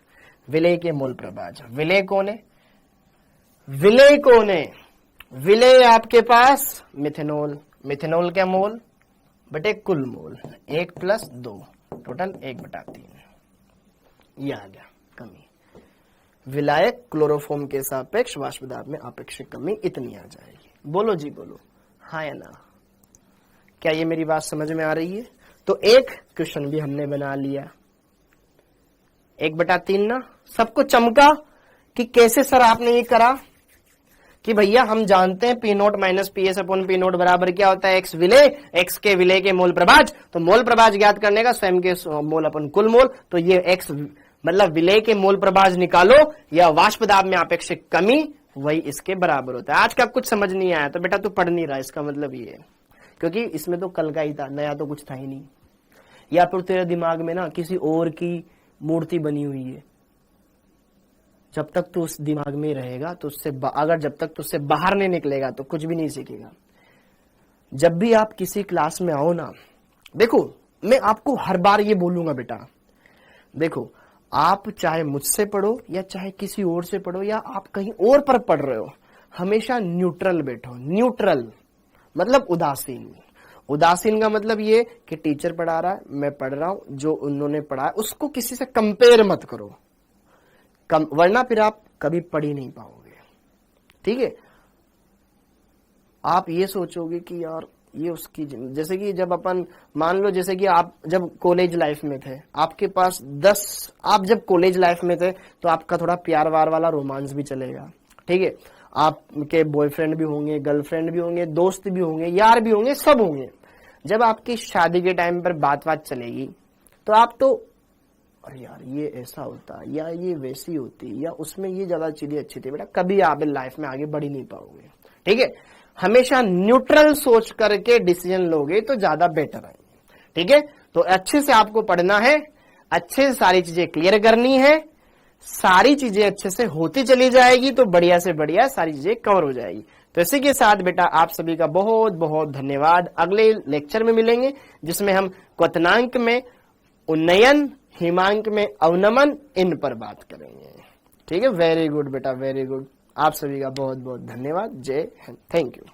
विलेय के मोल प्रभाज। विलेय कौन है? विलेय आपके पास मिथेनॉल। मिथेनॉल क्या मोल बटे कुल मोल, 1 प्लस 2, टोटल 1/3। यह आ गया कमी। विलायक क्लोरोफॉर्म के सापेक्ष वाष्प दाब में आपेक्षिक कमी इतनी आ जाएगी। बोलो जी बोलो, हाँ या ना? क्या ये मेरी बात समझ में आ रही है? तो एक क्वेश्चन भी हमने बना लिया, 1/3 ना। सबको चमका कि कैसे सर आपने ये करा कि भैया हम जानते हैं P0 minus PS upon P0 बराबर क्या होता है? X विलेय, X के विलेय के मोल प्रभाज। तो मोल प्रभाज ज्ञात करने का स्वयं के मोल अपन कुल मोल, तो ये X मतलब विलेय के मोल प्रभाज निकालो या वाष्प दाब में आपेक्षिक कमी, वही इसके बराबर होता है। आज का कुछ समझ नहीं आया तो बेटा तू पढ़ नहीं रहा, इसका मतलब ये है, क्योंकि इसमें तो कल का ही था, नया तो कुछ था ही नहीं। या फिर तेरे दिमाग में ना किसी और की मूर्ति बनी हुई है, जब तक तू उस दिमाग में रहेगा तो उससे अगर जब तक तुझसे बाहर नहीं निकलेगा तो कुछ भी नहीं सीखेगा। जब भी आप किसी क्लास में आओ ना, देखो मैं आपको हर बार ये बोलूंगा बेटा, देखो आप चाहे मुझसे पढ़ो या चाहे किसी और से पढ़ो या आप कहीं और पर पढ़ रहे हो, हमेशा न्यूट्रल बैठो। न्यूट्रल मतलब उदासीन। उदासीन का मतलब ये कि टीचर पढ़ा रहा है, मैं पढ़ रहा हूं, जो उन्होंने पढ़ा है उसको किसी से कंपेयर मत करो, वरना फिर आप कभी पढ़ ही नहीं पाओगे, ठीक है। आप ये सोचोगे कि यार ये उसकी, जैसे कि जब अपन मान लो, जैसे कि आप जब कॉलेज लाइफ में थे, आपके पास 10, आप जब कॉलेज लाइफ में थे तो आपका थोड़ा प्यार वार वाला रोमांस भी चलेगा, ठीक है। आपके बॉयफ्रेंड भी होंगे, गर्लफ्रेंड भी होंगे, दोस्त भी होंगे, यार भी होंगे, सब होंगे। जब आपकी शादी के टाइम पर बात चलेगी तो आप तो अरे यार ये ऐसा होता, या ये वैसी होती, या उसमें ये ज्यादा चीजें अच्छी थी, बेटा कभी आप लाइफ में आगे बढ़ ही नहीं पाओगे। ठीक है, हमेशा न्यूट्रल सोच करके डिसीजन लोगे तो ज्यादा बेटर है। ठीक है, तो अच्छे से आपको पढ़ना है, अच्छे से सारी चीजें क्लियर करनी है, सारी चीजें अच्छे से होती चली जाएगी तो बढ़िया से बढ़िया सारी चीजें कवर हो जाएगी। तो इसी के साथ बेटा आप सभी का बहुत बहुत धन्यवाद। अगले लेक्चर में मिलेंगे जिसमें हम क्वथनांक में उन्नयन, हिमांक में अवनमन, इन पर बात करेंगे। ठीक है, वेरी गुड बेटा, वेरी गुड। आप सभी का बहुत बहुत धन्यवाद। जय हिंद, थैंक यू।